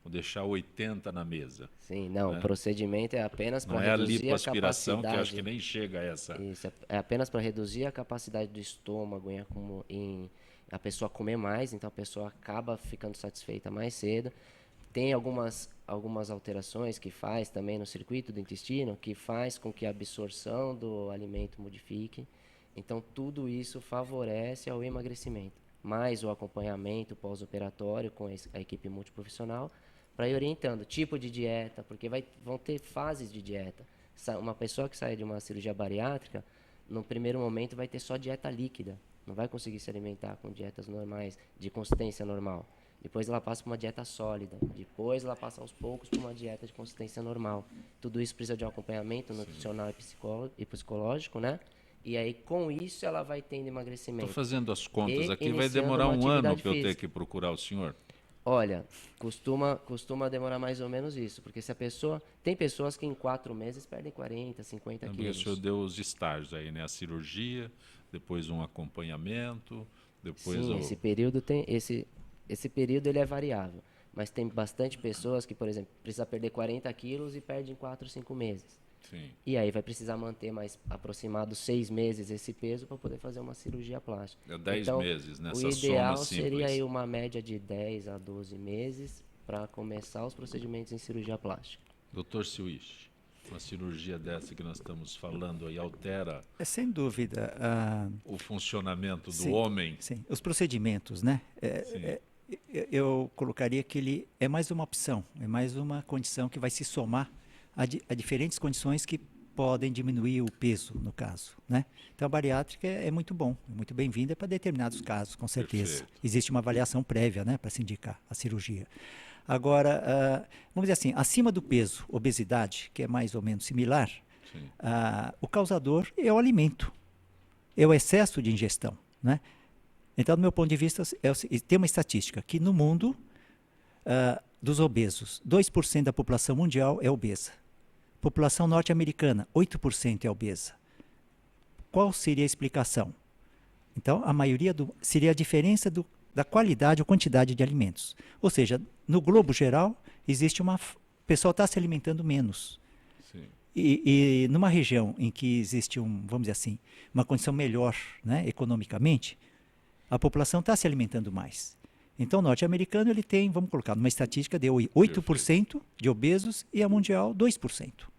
[SPEAKER 1] Vou deixar 80 na mesa.
[SPEAKER 3] Sim, não,
[SPEAKER 1] né?
[SPEAKER 3] o procedimento é apenas
[SPEAKER 1] Não
[SPEAKER 3] para
[SPEAKER 1] é a
[SPEAKER 3] reduzir a
[SPEAKER 1] lipoaspiração,
[SPEAKER 3] capacidade.
[SPEAKER 1] que eu acho que nem chega a essa.
[SPEAKER 3] Isso, é apenas para reduzir a capacidade do estômago em a pessoa comer mais, então a pessoa acaba ficando satisfeita mais cedo. Tem algumas alterações que faz também no circuito do intestino, que faz com que a absorção do alimento modifique. Então, tudo isso favorece ao emagrecimento. Mais o acompanhamento pós-operatório com a equipe multiprofissional, para ir orientando tipo de dieta, porque vão ter fases de dieta. Uma pessoa que sai de uma cirurgia bariátrica, no primeiro momento vai ter só dieta líquida, não vai conseguir se alimentar com dietas normais, de consistência normal. Depois ela passa para uma dieta sólida, depois ela passa aos poucos para uma dieta de consistência normal. Tudo isso precisa de um acompanhamento nutricional e psicológico, né? E aí, com isso, ela vai tendo emagrecimento.
[SPEAKER 1] Estou fazendo as contas
[SPEAKER 3] E
[SPEAKER 1] aqui, vai
[SPEAKER 3] iniciando
[SPEAKER 1] demorar
[SPEAKER 3] uma
[SPEAKER 1] um ano
[SPEAKER 3] atividade
[SPEAKER 1] para eu ter
[SPEAKER 3] física.
[SPEAKER 1] que procurar o senhor.
[SPEAKER 3] Olha, costuma demorar mais ou menos isso, porque se a pessoa... Tem pessoas que em 4 meses perdem 40, 50
[SPEAKER 1] Também
[SPEAKER 3] quilos.
[SPEAKER 1] o senhor deu os estágios aí, né? A cirurgia, depois um acompanhamento, depois
[SPEAKER 3] Sim,
[SPEAKER 1] o...
[SPEAKER 3] esse período ele é variável. Mas tem bastante pessoas que, por exemplo, precisa perder 40 quilos e perde em 4, 5 meses.
[SPEAKER 1] Sim.
[SPEAKER 3] E aí vai precisar manter mais aproximado 6 meses esse peso para poder fazer uma cirurgia plástica.
[SPEAKER 1] É 10
[SPEAKER 3] então,
[SPEAKER 1] meses, nessa
[SPEAKER 3] o ideal
[SPEAKER 1] soma
[SPEAKER 3] seria
[SPEAKER 1] simples.
[SPEAKER 3] aí uma média de 10 a 12 meses para começar os procedimentos em cirurgia plástica.
[SPEAKER 1] Doutor Siuichi, uma cirurgia dessa que nós estamos falando aí altera
[SPEAKER 2] Sem dúvida.
[SPEAKER 1] o funcionamento do
[SPEAKER 2] Sim,
[SPEAKER 1] homem?
[SPEAKER 2] Sim, os procedimentos, né? Eu colocaria que ele é mais uma opção, é mais uma condição que vai se somar a diferentes condições que podem diminuir o peso, no caso, né? Então, a bariátrica é muito bom, é muito bem-vinda para determinados casos, com certeza.
[SPEAKER 1] Perfeito.
[SPEAKER 2] Existe uma avaliação prévia, né, para se indicar a cirurgia. Agora, vamos dizer assim, acima do peso, obesidade, que é mais ou menos similar, o causador é o alimento, é o excesso de ingestão, né? Então, do meu ponto de vista, tem uma estatística que no mundo, dos obesos, 2% da população mundial é obesa. População norte-americana, 8% é obesa. Qual seria a explicação? Então, a maioria seria a diferença da qualidade ou quantidade de alimentos. Ou seja, no globo geral, existe o pessoal está se alimentando menos.
[SPEAKER 1] Sim.
[SPEAKER 2] E numa região em que existe, vamos dizer assim, uma condição melhor, né, economicamente, a população está se alimentando mais. Então, o norte-americano ele tem, vamos colocar, numa estatística de 8% de obesos e a mundial 2%.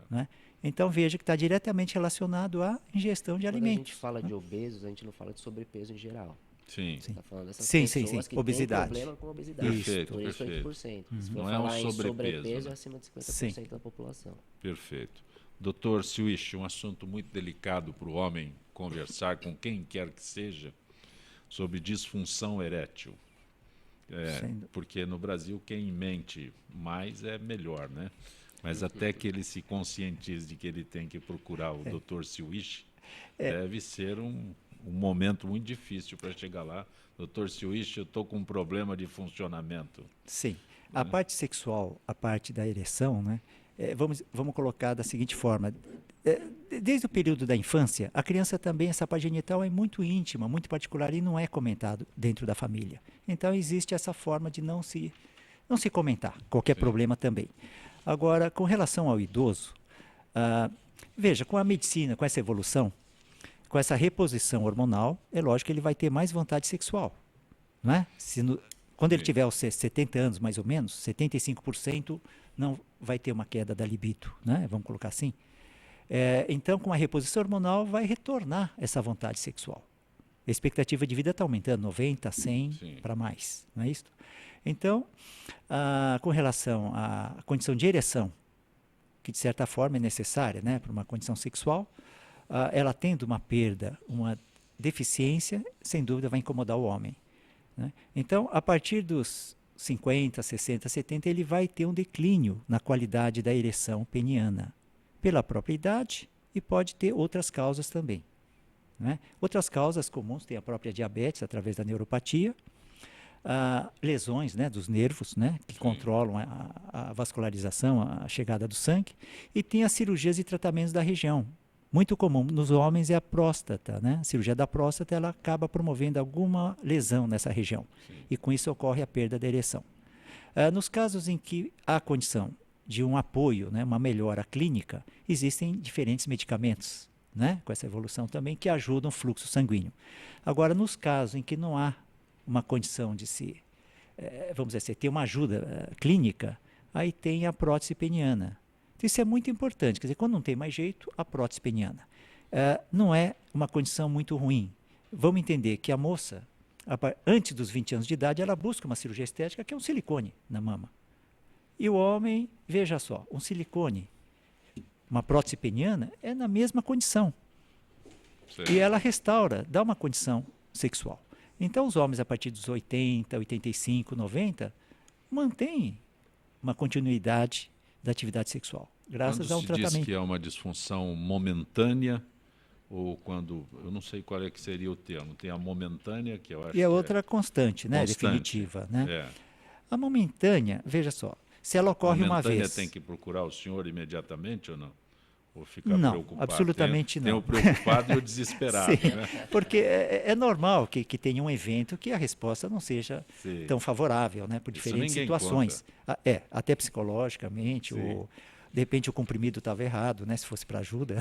[SPEAKER 2] Né? Então, veja que está diretamente relacionado à ingestão de alimentos.
[SPEAKER 3] Quando a gente fala de obesos, a gente não fala de sobrepeso em geral.
[SPEAKER 1] Sim.
[SPEAKER 3] Você está falando dessas
[SPEAKER 2] Sim,
[SPEAKER 3] pessoas que
[SPEAKER 2] obesidade.
[SPEAKER 3] têm problema com obesidade.
[SPEAKER 1] Perfeito,
[SPEAKER 3] Por isso,
[SPEAKER 1] perfeito.
[SPEAKER 3] 8%. Se for
[SPEAKER 1] Não é um
[SPEAKER 3] falar em
[SPEAKER 1] sobrepeso,
[SPEAKER 3] sobrepeso,
[SPEAKER 1] né?
[SPEAKER 3] é acima de 50%
[SPEAKER 2] Sim.
[SPEAKER 3] da população.
[SPEAKER 1] Perfeito. Doutor Siuichi, um assunto muito delicado para o homem conversar com quem quer que seja sobre disfunção erétil. Porque no Brasil quem mente mais é melhor, né? Mas até que ele se conscientize de que ele tem que procurar o Dr. Siuichi, deve ser um momento muito difícil para chegar lá. Dr. Siuichi, eu estou com um problema de funcionamento.
[SPEAKER 2] Sim. A parte sexual, a parte da ereção, né? Vamos colocar da seguinte forma. Desde o período da infância, a criança também, essa parte genital é muito íntima, muito particular e não é comentado dentro da família. Então, existe essa forma de não se comentar qualquer problema também. Agora, com relação ao idoso, veja, com a medicina, com essa evolução, com essa reposição hormonal, é lógico que ele vai ter mais vontade sexual. Não é? Quando ele tiver aos 70 anos, mais ou menos, 75% não vai ter uma queda da libido, né? Vamos colocar assim. Então, com a reposição hormonal, vai retornar essa vontade sexual. A expectativa de vida está aumentando, 90, 100 para mais, não é isso? Então, com relação à condição de ereção, que de certa forma é necessária, né, para uma condição sexual, ela tendo uma perda, uma deficiência, sem dúvida vai incomodar o homem, né? Então, a partir dos 50, 60, 70, ele vai ter um declínio na qualidade da ereção peniana, pela própria idade e pode ter outras causas também, né? Outras causas comuns tem a própria diabetes, através da neuropatia, lesões, né, dos nervos, né, que controlam a vascularização, a chegada do sangue, e tem as cirurgias e tratamentos da região. Muito comum nos homens é a próstata, né? A cirurgia da próstata ela acaba promovendo alguma lesão nessa região. E com isso ocorre a perda da ereção. Nos casos em que há condição de um apoio, né, uma melhora clínica, existem diferentes medicamentos, né, com essa evolução também, que ajudam o fluxo sanguíneo. Agora, nos casos em que não há uma condição de se, vamos dizer, ter uma ajuda clínica, aí tem a prótese peniana. Então, isso é muito importante, quer dizer, quando não tem mais jeito, a prótese peniana. Não é uma condição muito ruim. Vamos entender que a moça, antes dos 20 anos de idade, ela busca uma cirurgia estética que é um silicone na mama. E o homem, veja só, um silicone, uma prótese peniana, é na mesma condição.
[SPEAKER 1] Sim.
[SPEAKER 2] E ela restaura, dá uma condição sexual. Então, os homens, a partir dos 80, 85, 90, mantêm uma continuidade da atividade sexual, graças a um
[SPEAKER 1] Quando se
[SPEAKER 2] tratamento.
[SPEAKER 1] diz que é uma disfunção momentânea, ou quando, eu não sei qual é que seria o termo, tem a momentânea, que eu acho
[SPEAKER 2] E a
[SPEAKER 1] que
[SPEAKER 2] outra constante, né?
[SPEAKER 1] constante.
[SPEAKER 2] Definitiva. Né?
[SPEAKER 1] É.
[SPEAKER 2] A momentânea, veja só, se ela ocorre uma
[SPEAKER 1] Momentânea
[SPEAKER 2] vez...
[SPEAKER 1] tem que procurar o senhor imediatamente ou não? Ou ficar
[SPEAKER 2] Não,
[SPEAKER 1] preocupado?
[SPEAKER 2] absolutamente
[SPEAKER 1] tem
[SPEAKER 2] não.
[SPEAKER 1] o preocupado e o desesperado.
[SPEAKER 2] Sim,
[SPEAKER 1] Né?
[SPEAKER 2] porque é normal que tenha um evento que a resposta não seja
[SPEAKER 1] Sim.
[SPEAKER 2] tão favorável, né, por
[SPEAKER 1] Isso
[SPEAKER 2] diferentes
[SPEAKER 1] ninguém
[SPEAKER 2] situações. Até psicologicamente,
[SPEAKER 1] Sim.
[SPEAKER 2] ou de repente o comprimido estava errado, né, se fosse para ajuda.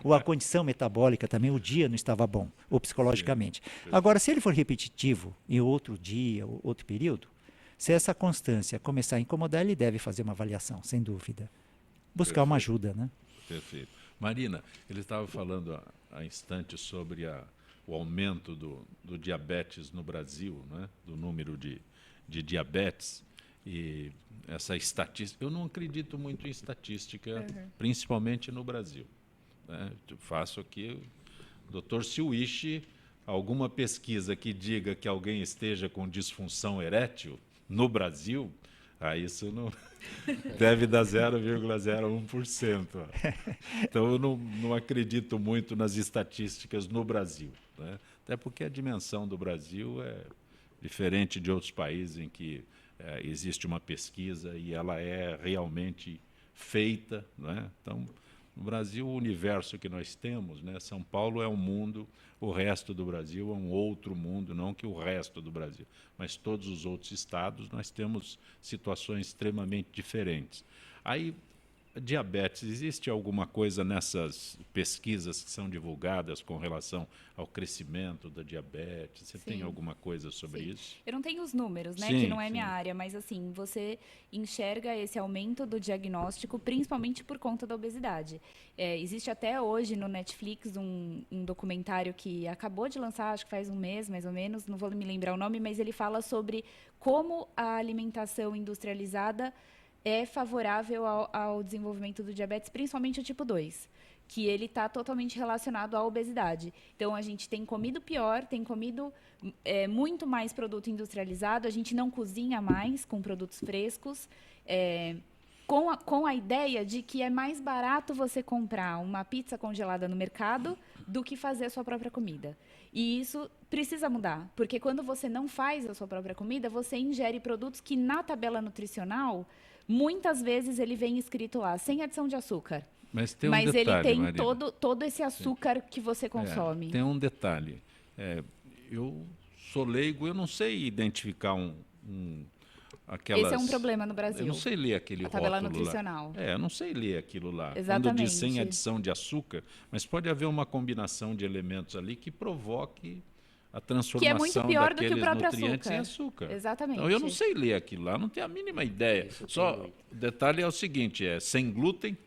[SPEAKER 2] Ou a condição metabólica também, o dia não estava bom, ou psicologicamente. Agora, se ele for repetitivo em outro dia, ou outro período, se essa constância começar a incomodar, ele deve fazer uma avaliação, sem dúvida. Buscar uma ajuda, né?
[SPEAKER 1] Perfeito. Marina, ele estava falando há instantes sobre o aumento do diabetes no Brasil, né? Do número de diabetes. E essa estatística, eu não acredito muito em estatística, principalmente no Brasil. Né? Eu faço aqui, Dr. Siuishi, alguma pesquisa que diga que alguém esteja com disfunção erétil no Brasil, isso não deve dar 0,01%. Então, eu não acredito muito nas estatísticas no Brasil. Né? Até porque a dimensão do Brasil é diferente de outros países em que existe uma pesquisa e ela é realmente feita. Né? Então, no Brasil, o universo que nós temos, né? São Paulo é um mundo, o resto do Brasil é um outro mundo, não que o resto do Brasil, mas todos os outros estados nós temos situações extremamente diferentes. Aí, diabetes, existe alguma coisa nessas pesquisas que são divulgadas com relação ao crescimento da diabetes? Você tem alguma coisa sobre isso?
[SPEAKER 4] Eu não tenho os números, né,
[SPEAKER 1] Sim,
[SPEAKER 4] que não é
[SPEAKER 1] sim.
[SPEAKER 4] minha área, mas assim, você enxerga esse aumento do diagnóstico, principalmente por conta da obesidade. Existe até hoje no Netflix um documentário que acabou de lançar, acho que faz um mês, mais ou menos, não vou me lembrar o nome, mas ele fala sobre como a alimentação industrializada é favorável ao desenvolvimento do diabetes, principalmente o tipo 2, que ele está totalmente relacionado à obesidade. Então, a gente tem comido pior, tem comido muito mais produto industrializado, a gente não cozinha mais com produtos frescos, com a ideia de que é mais barato você comprar uma pizza congelada no mercado do que fazer a sua própria comida. E isso precisa mudar, porque quando você não faz a sua própria comida, você ingere produtos que na tabela nutricional, muitas vezes ele vem escrito lá, sem adição de açúcar.
[SPEAKER 1] Mas tem um
[SPEAKER 4] Mas
[SPEAKER 1] detalhe,
[SPEAKER 4] ele tem
[SPEAKER 1] Marina.
[SPEAKER 4] todo esse açúcar que você consome.
[SPEAKER 1] Tem um detalhe. Eu sou leigo, eu não sei identificar aquelas...
[SPEAKER 4] Esse é um problema no Brasil.
[SPEAKER 1] Eu não sei ler aquele
[SPEAKER 4] a tabela
[SPEAKER 1] rótulo
[SPEAKER 4] nutricional.
[SPEAKER 1] lá. Eu não sei ler aquilo lá.
[SPEAKER 4] Exatamente.
[SPEAKER 1] Quando diz sem adição de açúcar, mas pode haver uma combinação de elementos ali que provoque a transformação
[SPEAKER 4] Que é muito pior do que o
[SPEAKER 1] daqueles
[SPEAKER 4] próprio
[SPEAKER 1] nutrientes
[SPEAKER 4] açúcar.
[SPEAKER 1] em açúcar.
[SPEAKER 4] Exatamente.
[SPEAKER 1] Então, eu não sei ler aquilo lá, não tenho a mínima ideia. Só o detalhe é o seguinte, sem glúten,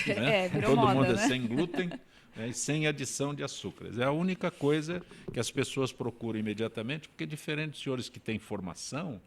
[SPEAKER 1] né?
[SPEAKER 4] Virou
[SPEAKER 1] Todo
[SPEAKER 4] moda,
[SPEAKER 1] mundo
[SPEAKER 4] né?
[SPEAKER 1] é sem glúten, né? E sem adição de açúcares. É a única coisa que as pessoas procuram imediatamente, porque diferente dos senhores que têm formação,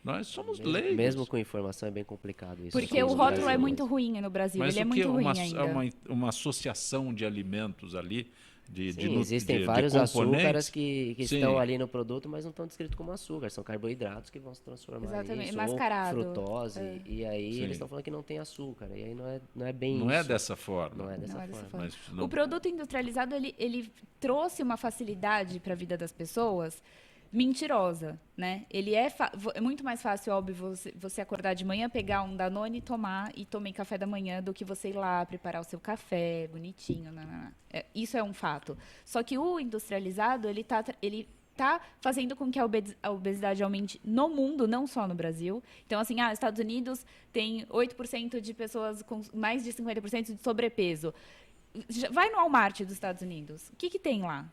[SPEAKER 1] nós somos leigos.
[SPEAKER 3] Mesmo com informação é bem complicado isso.
[SPEAKER 4] Porque o
[SPEAKER 3] no
[SPEAKER 4] rótulo
[SPEAKER 3] Brasil,
[SPEAKER 4] é muito ruim no Brasil,
[SPEAKER 1] Mas
[SPEAKER 4] ele é
[SPEAKER 1] o que
[SPEAKER 4] muito ruim ainda.
[SPEAKER 1] uma associação de alimentos ali,
[SPEAKER 3] Sim, existem
[SPEAKER 1] de
[SPEAKER 3] vários
[SPEAKER 1] componentes.
[SPEAKER 3] açúcares que
[SPEAKER 1] Sim.
[SPEAKER 3] estão ali no produto, mas não estão descritos como açúcar. São carboidratos que vão se transformar
[SPEAKER 4] Exatamente,
[SPEAKER 3] nisso,
[SPEAKER 4] mascarado.
[SPEAKER 3] ou frutose. E aí
[SPEAKER 1] Sim.
[SPEAKER 3] eles estão falando que não tem açúcar. E aí não é bem
[SPEAKER 1] Não
[SPEAKER 3] isso.
[SPEAKER 1] é dessa forma.
[SPEAKER 3] Não é dessa
[SPEAKER 4] Não é dessa
[SPEAKER 3] forma.
[SPEAKER 4] forma.
[SPEAKER 1] Mas não-
[SPEAKER 4] O produto industrializado, ele trouxe uma facilidade para a vida das pessoas mentirosa, né? Ele é muito mais fácil, óbvio, você acordar de manhã, pegar um Danone, tomar e tomar café da manhã do que você ir lá preparar o seu café bonitinho. Isso é um fato. Só que o industrializado, ele está fazendo com que a obesidade aumente no mundo, não só no Brasil. Então, assim, Estados Unidos tem 8% de pessoas com mais de 50% de sobrepeso. Vai no Walmart dos Estados Unidos. O que tem lá?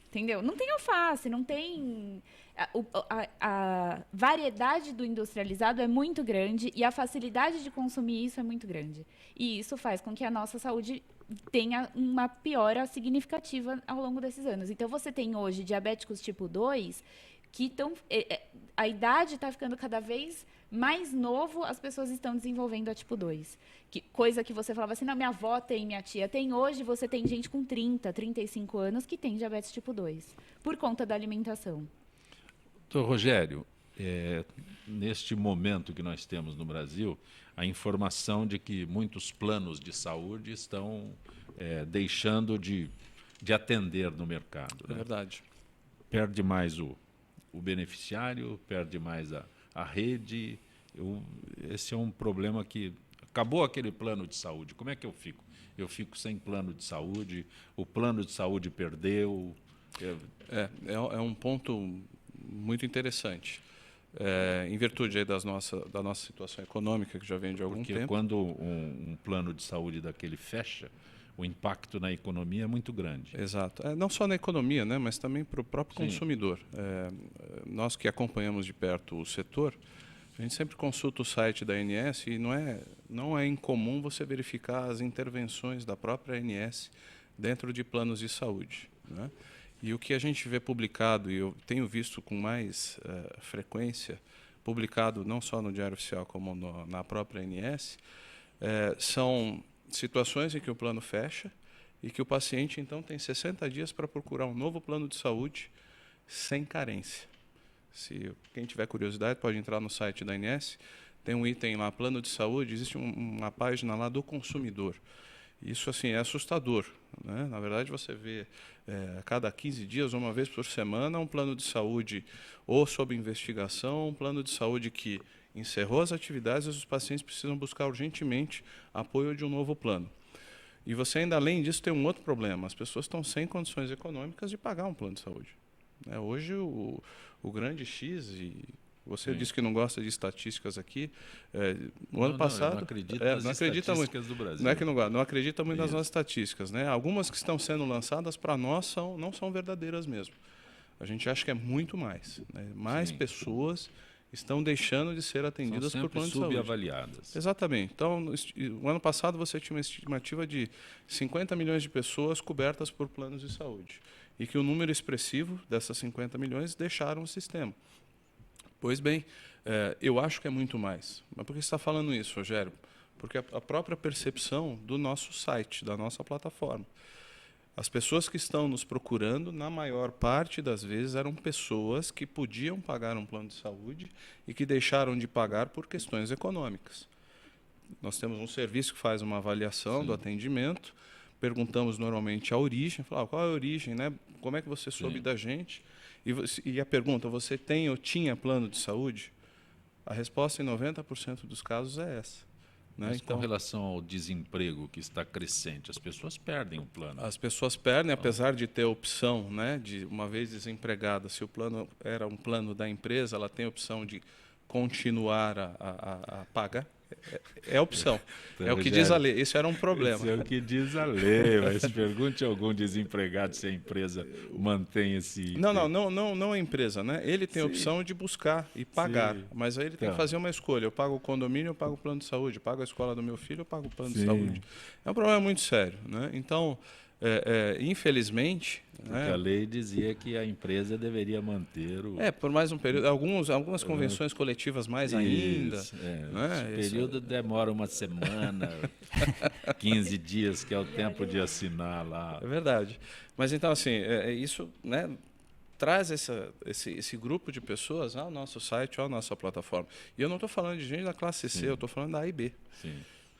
[SPEAKER 4] Entendeu? Não tem alface, não tem... A variedade do industrializado é muito grande e a facilidade de consumir isso é muito grande. E isso faz com que a nossa saúde tenha uma piora significativa ao longo desses anos. Então, você tem hoje diabéticos tipo 2 que estão... A idade está ficando cada vez mais novo, as pessoas estão desenvolvendo a tipo 2. Coisa que você falava assim, não, minha avó tem, minha tia tem. Hoje você tem gente com 30, 35 anos que tem diabetes tipo 2, por conta da alimentação.
[SPEAKER 1] Doutor Rogério, neste momento que nós temos no Brasil, a informação de que muitos planos de saúde estão deixando de atender no mercado.
[SPEAKER 5] É verdade.
[SPEAKER 1] Perde mais o beneficiário, perde mais a rede. Esse é um problema que... Acabou aquele plano de saúde, como é que eu fico? Eu fico sem plano de saúde, o plano de saúde perdeu...
[SPEAKER 5] É um ponto muito interessante. Em virtude aí da nossa situação econômica, que já vem de algum tempo.
[SPEAKER 1] Porque quando um plano de saúde daquele fecha, o impacto na economia é muito grande.
[SPEAKER 5] Exato. Não só na economia, né, mas também para o próprio consumidor. Nós que acompanhamos de perto o setor, a gente sempre consulta o site da ANS e não é incomum você verificar as intervenções da própria ANS dentro de planos de saúde, né? E o que a gente vê publicado, e eu tenho visto com mais frequência, publicado não só no Diário Oficial como na própria ANS, são situações em que o plano fecha e que o paciente, então, tem 60 dias para procurar um novo plano de saúde sem carência. Se quem tiver curiosidade pode entrar no site da ANS, tem um item lá, plano de saúde, existe uma página lá do consumidor. Isso assim, é assustador, né? Na verdade, você vê a cada 15 dias, uma vez por semana, um plano de saúde ou sob investigação, um plano de saúde que encerrou as atividades e os pacientes precisam buscar urgentemente apoio de um novo plano. E você ainda, além disso, tem um outro problema. As pessoas estão sem condições econômicas de pagar um plano de saúde. Hoje, o grande X, e você disse que não gosta de estatísticas aqui, o ano passado...
[SPEAKER 1] Não acredito nas estatísticas do Brasil.
[SPEAKER 5] Não é que não acredita muito nas nossas estatísticas, né? Algumas que estão sendo lançadas para nós não são verdadeiras mesmo. A gente acha que é muito mais. Né? Mais pessoas estão deixando de ser atendidas por plano de saúde.
[SPEAKER 1] Subavaliadas.
[SPEAKER 5] Exatamente. Então, o ano passado você tinha uma estimativa de 50 milhões de pessoas cobertas por planos de saúde. E que o número expressivo dessas 50 milhões deixaram o sistema. Pois bem, eu acho que é muito mais. Mas por que você está falando isso, Rogério? Porque a própria percepção do nosso site, da nossa plataforma. As pessoas que estão nos procurando, na maior parte das vezes, eram pessoas que podiam pagar um plano de saúde e que deixaram de pagar por questões econômicas. Nós temos um serviço que faz uma avaliação do atendimento, perguntamos normalmente a origem, falamos, qual é a origem, né? Como é que você soube da gente? E a pergunta, você tem ou tinha plano de saúde? A resposta em 90% dos casos é essa. Né?
[SPEAKER 1] Mas
[SPEAKER 5] então,
[SPEAKER 1] com relação ao desemprego que está crescente, as pessoas perdem o plano.
[SPEAKER 5] As pessoas perdem, apesar de ter a opção, né, de uma vez desempregada, se o plano era um plano da empresa, ela tem a opção de continuar a pagar. É opção.
[SPEAKER 1] Então,
[SPEAKER 5] é o que diz a lei. Isso era um problema.
[SPEAKER 1] Isso é o que diz a lei. Mas pergunte a algum desempregado se a empresa mantém esse...
[SPEAKER 5] Não a empresa, né? Ele tem a opção de buscar e pagar. Mas aí ele tem que fazer uma escolha. Eu pago o condomínio, eu pago o plano de saúde. Eu pago a escola do meu filho, eu pago o plano de saúde. É um problema muito sério, né? Então, infelizmente...
[SPEAKER 1] Porque a lei dizia que a empresa deveria manter o...
[SPEAKER 5] por mais um período. Algumas convenções coletivas mais ainda.
[SPEAKER 1] Né? Esse período demora uma semana, 15 dias, que é o tempo de assinar lá.
[SPEAKER 5] É verdade. Mas então, assim, isso, né, traz esse grupo de pessoas ao nosso site, à nossa plataforma. E eu não estou falando de gente da classe C, eu estou falando da A e B.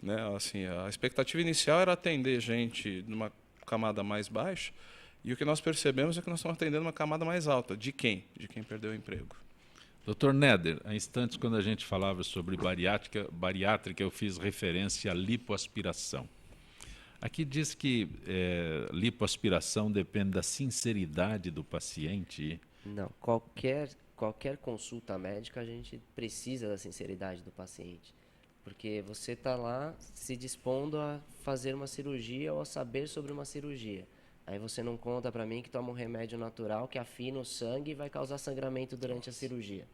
[SPEAKER 5] Né? Assim, a expectativa inicial era atender gente numa camada mais baixa, e o que nós percebemos é que nós estamos atendendo uma camada mais alta. De quem? De quem perdeu o emprego.
[SPEAKER 1] Dr. Neder, há instantes, quando a gente falava sobre bariátrica, eu fiz referência à lipoaspiração. Aqui diz que lipoaspiração depende da sinceridade do paciente
[SPEAKER 3] Não, qualquer consulta médica a gente precisa da sinceridade do paciente. Porque você está lá se dispondo a fazer uma cirurgia ou a saber sobre uma cirurgia. Aí você não conta para mim que toma um remédio natural que afina o sangue e vai causar sangramento durante a cirurgia.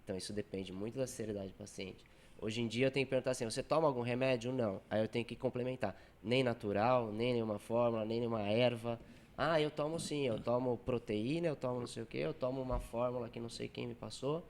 [SPEAKER 3] Então isso depende muito da sinceridade do paciente. Hoje em dia eu tenho que perguntar assim, você toma algum remédio? Não. Aí eu tenho que complementar. Nem natural, nem nenhuma fórmula, nem nenhuma erva. Ah, eu tomo sim, eu tomo proteína, eu tomo não sei o quê, eu tomo uma fórmula que não sei quem me passou.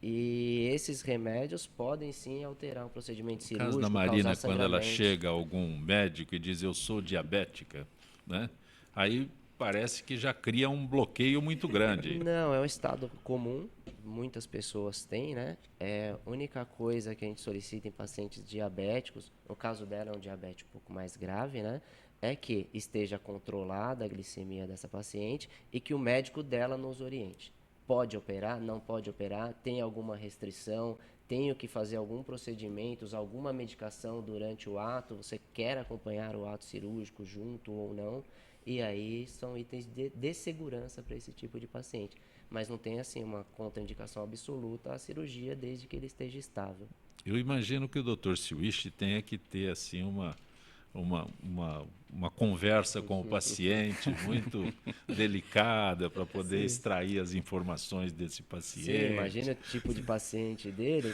[SPEAKER 3] E esses remédios podem sim alterar um procedimento cirúrgico,
[SPEAKER 1] No caso da Marina, quando ela
[SPEAKER 3] sangramento.
[SPEAKER 1] chega a algum médico e diz eu sou diabética, né? Aí parece que já cria um bloqueio muito grande.
[SPEAKER 3] Não, é um estado comum, muitas pessoas têm, né? É a única coisa que a gente solicita em pacientes diabéticos, no caso dela é um diabetes um pouco mais grave, né? É que esteja controlada a glicemia dessa paciente e que o médico dela nos oriente. Pode operar, não pode operar, tem alguma restrição, tenho que fazer algum procedimento, usar alguma medicação durante o ato, você quer acompanhar o ato cirúrgico junto ou não, e aí são itens de segurança para esse tipo de paciente. Mas não tem assim uma contraindicação absoluta à cirurgia desde que ele esteja estável.
[SPEAKER 1] Eu imagino que o Dr. Swish tenha que ter assim uma conversa com o paciente muito delicada para poder extrair as informações desse paciente.
[SPEAKER 3] Sim, imagina o tipo de paciente dele,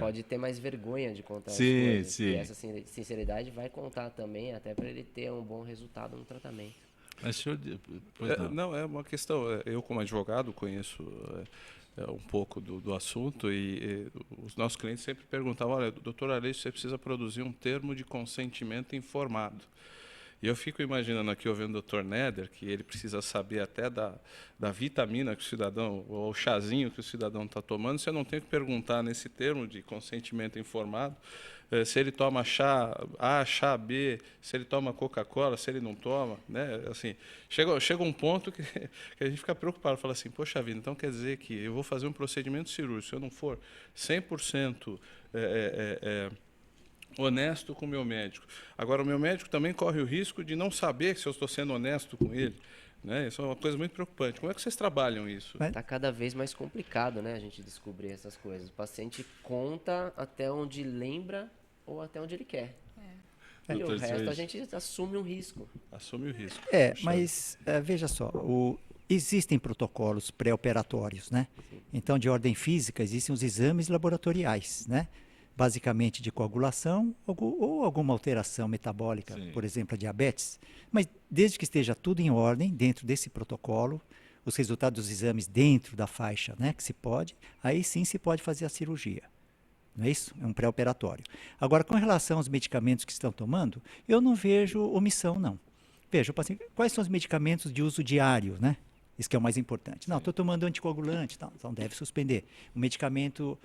[SPEAKER 3] pode ter mais vergonha de contar as
[SPEAKER 1] Sim,
[SPEAKER 3] coisas.
[SPEAKER 1] sim.
[SPEAKER 3] E essa sinceridade vai contar também, até para ele ter um bom resultado no tratamento.
[SPEAKER 1] Mas, senhor, pois não.
[SPEAKER 5] Não, é uma questão. Eu, como advogado, conheço um pouco do assunto e os nossos clientes sempre perguntavam: olha, doutor Aleixo, você precisa produzir um termo de consentimento informado. E eu fico imaginando aqui, ouvindo o Dr. Neder, que ele precisa saber até da vitamina que o cidadão, ou o chazinho que o cidadão está tomando. Se eu não tenho que perguntar nesse termo de consentimento informado, se ele toma chá A, chá B, se ele toma Coca-Cola, se ele não toma, né? Assim, chega um ponto que a gente fica preocupado, fala assim, poxa vida, então quer dizer que eu vou fazer um procedimento cirúrgico, se eu não for 100% honesto com o meu médico. Agora, o meu médico também corre o risco de não saber se eu estou sendo honesto com ele. Né? Isso é uma coisa muito preocupante. Como é que vocês trabalham isso?
[SPEAKER 3] Está cada vez mais complicado, né, a gente descobrir essas coisas. O paciente conta até onde lembra ou até onde ele quer. E o resto a gente assume um risco.
[SPEAKER 5] Assume o risco.
[SPEAKER 2] Mas veja só, existem protocolos pré-operatórios, né? Então, de ordem física, existem os exames laboratoriais, né? Basicamente de coagulação ou alguma alteração metabólica, por exemplo, a diabetes. Mas desde que esteja tudo em ordem, dentro desse protocolo, os resultados dos exames dentro da faixa, né, que se pode, aí sim se pode fazer a cirurgia. Não é isso? É um pré-operatório. Agora, com relação aos medicamentos que estão tomando, eu não vejo omissão, não. Veja, quais são os medicamentos de uso diário, né? Isso que é o mais importante. Não, estou tomando anticoagulante, então deve suspender. O medicamento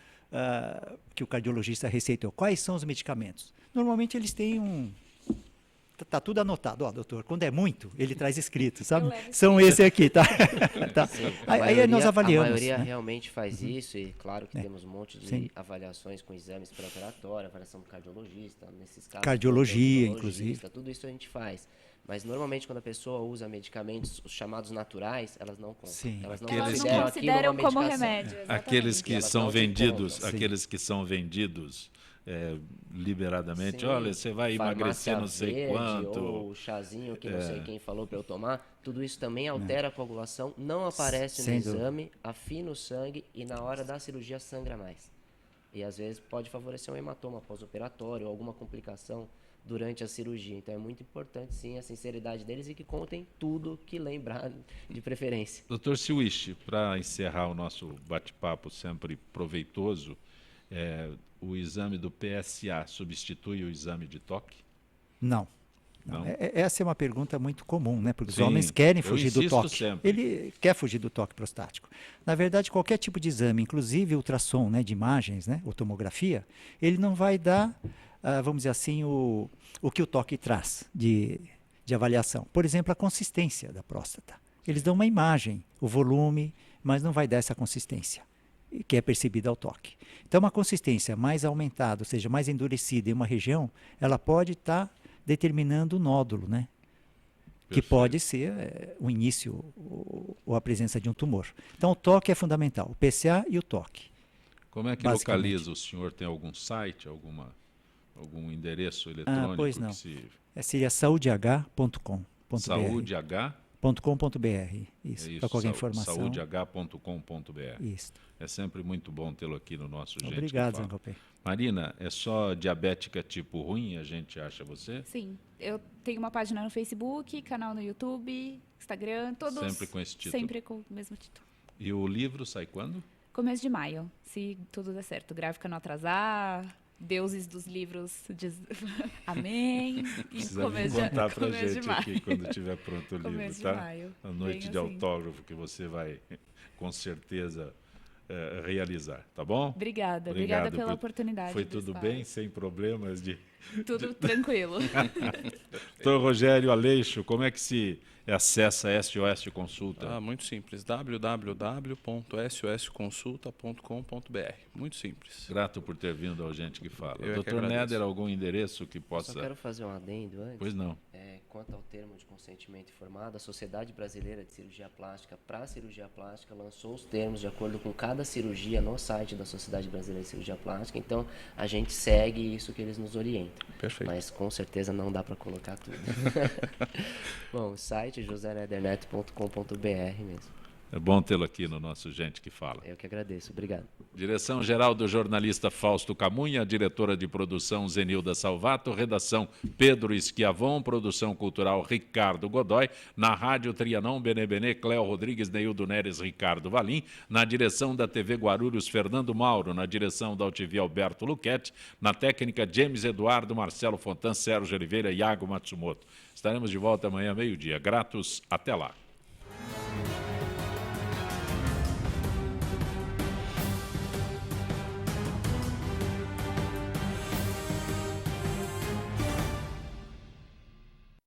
[SPEAKER 2] que o cardiologista receitou, quais são os medicamentos? Normalmente eles têm Está tudo anotado. Ó, doutor, quando é muito, ele traz escrito, sabe? São esse aqui, tá? Tá. Aí nós avaliamos.
[SPEAKER 3] A maioria
[SPEAKER 2] né?
[SPEAKER 3] realmente faz isso, e claro que temos um monte de avaliações com exames pré-operatórios, avaliação do cardiologista, nesses casos.
[SPEAKER 2] Cardiologia, inclusive.
[SPEAKER 3] Tudo isso a gente faz. Mas normalmente quando a pessoa usa medicamentos, os chamados naturais, elas não contam.
[SPEAKER 2] Sim.
[SPEAKER 3] Elas não
[SPEAKER 4] Elas
[SPEAKER 3] consideram,
[SPEAKER 4] não consideram
[SPEAKER 3] aquilo uma
[SPEAKER 4] como
[SPEAKER 3] medicação.
[SPEAKER 4] remédio.
[SPEAKER 1] Aqueles que
[SPEAKER 3] Elas
[SPEAKER 1] são
[SPEAKER 3] não te
[SPEAKER 1] vendidos,
[SPEAKER 3] contam.
[SPEAKER 1] aqueles que são vendidos liberadamente,
[SPEAKER 3] Sim.
[SPEAKER 1] olha, você vai emagrecer
[SPEAKER 3] Farmácia
[SPEAKER 1] não sei
[SPEAKER 3] verde,
[SPEAKER 1] quanto.
[SPEAKER 3] ou o chazinho que não sei quem falou para eu tomar, tudo isso também altera a coagulação, não aparece no
[SPEAKER 2] Sem dúvida.
[SPEAKER 3] exame, afina o sangue e na hora da cirurgia sangra mais. E às vezes pode favorecer um hematoma pós-operatório ou alguma complicação durante a cirurgia. Então é muito importante sim a sinceridade deles e que contem tudo que lembrar de preferência.
[SPEAKER 1] Dr. Swish, para encerrar o nosso bate-papo sempre proveitoso, o exame do PSA substitui o exame de toque?
[SPEAKER 2] Não.
[SPEAKER 1] Não?
[SPEAKER 2] Essa é uma pergunta muito comum, né? Porque os
[SPEAKER 1] Sim,
[SPEAKER 2] homens querem
[SPEAKER 1] eu
[SPEAKER 2] fugir do
[SPEAKER 1] insisto
[SPEAKER 2] toque.
[SPEAKER 1] sempre.
[SPEAKER 2] Ele quer fugir do toque prostático. Na verdade, qualquer tipo de exame, inclusive ultrassom, né, de imagens, né, ou tomografia, ele não vai dar, vamos dizer assim, o que o toque traz de avaliação. Por exemplo, a consistência da próstata. Eles dão uma imagem, o volume, mas não vai dar essa consistência que é percebida ao toque. Então, uma consistência mais aumentada, ou seja, mais endurecida em uma região, ela pode estar determinando o nódulo, né? que pode ser o início ou a presença de um tumor. Então, o toque é fundamental, o PCA e o toque.
[SPEAKER 1] Como é que localiza? O senhor tem algum site, algum endereço eletrônico?
[SPEAKER 2] Pois não.
[SPEAKER 1] Que
[SPEAKER 2] seria saudeh.com.br.
[SPEAKER 1] Saudeh.com.br.
[SPEAKER 2] Isso, para qualquer informação.
[SPEAKER 1] Saudeh.com.br.
[SPEAKER 2] Isso.
[SPEAKER 1] É sempre muito bom tê-lo aqui no nosso Gente
[SPEAKER 2] Obrigado,
[SPEAKER 1] que Fala.
[SPEAKER 2] Zancopé.
[SPEAKER 1] Marina, é só diabética tipo ruim, a gente acha você?
[SPEAKER 4] Sim, eu tenho uma página no Facebook, canal no YouTube, Instagram, todos
[SPEAKER 1] Sempre com esse título?
[SPEAKER 4] Sempre com o mesmo título.
[SPEAKER 1] E o livro sai quando?
[SPEAKER 4] Começo de maio, se tudo der certo. Gráfica não atrasar, deuses dos livros diz amém.
[SPEAKER 1] Precisa contar pra gente aqui quando estiver pronto o livro, tá?
[SPEAKER 4] Maio.
[SPEAKER 1] A noite de autógrafo que você vai, com certeza, realizar, tá bom?
[SPEAKER 4] Obrigada pela oportunidade.
[SPEAKER 1] Foi tudo bem, sem problemas de...
[SPEAKER 4] Tudo tranquilo.
[SPEAKER 1] Doutor Rogério Aleixo, como é que se acessa a SOS Consulta?
[SPEAKER 5] Muito simples, www.sosconsulta.com.br. Muito simples.
[SPEAKER 1] Grato por ter vindo ao Gente que Fala.
[SPEAKER 5] Doutor
[SPEAKER 1] Néder, algum endereço que possa...
[SPEAKER 3] Só quero fazer um adendo antes.
[SPEAKER 1] Pois não.
[SPEAKER 3] Quanto ao termo de consentimento informado, a Sociedade Brasileira de Cirurgia Plástica para Cirurgia Plástica lançou os termos de acordo com cada cirurgia no site da Sociedade Brasileira de Cirurgia Plástica, então a gente segue isso que eles nos orientam.
[SPEAKER 5] Perfeito.
[SPEAKER 3] Mas com certeza não dá para colocar tudo. Bom, o site é josenedernet.com.br mesmo.
[SPEAKER 1] É bom tê-lo aqui no nosso Gente que Fala.
[SPEAKER 3] Eu que agradeço, obrigado.
[SPEAKER 1] Direção-geral do jornalista Fausto Camunha, diretora de produção Zenilda Salvato, redação Pedro Esquiavon, produção cultural Ricardo Godoy, na Rádio Trianon, Benebene, Cléo Rodrigues, Neildo Neres, Ricardo Valim, na direção da TV Guarulhos, Fernando Mauro, na direção da UTV Alberto Luquete, na técnica James Eduardo, Marcelo Fontan, Sérgio Oliveira e Iago Matsumoto. Estaremos de volta amanhã, meio-dia. Gratos, até lá.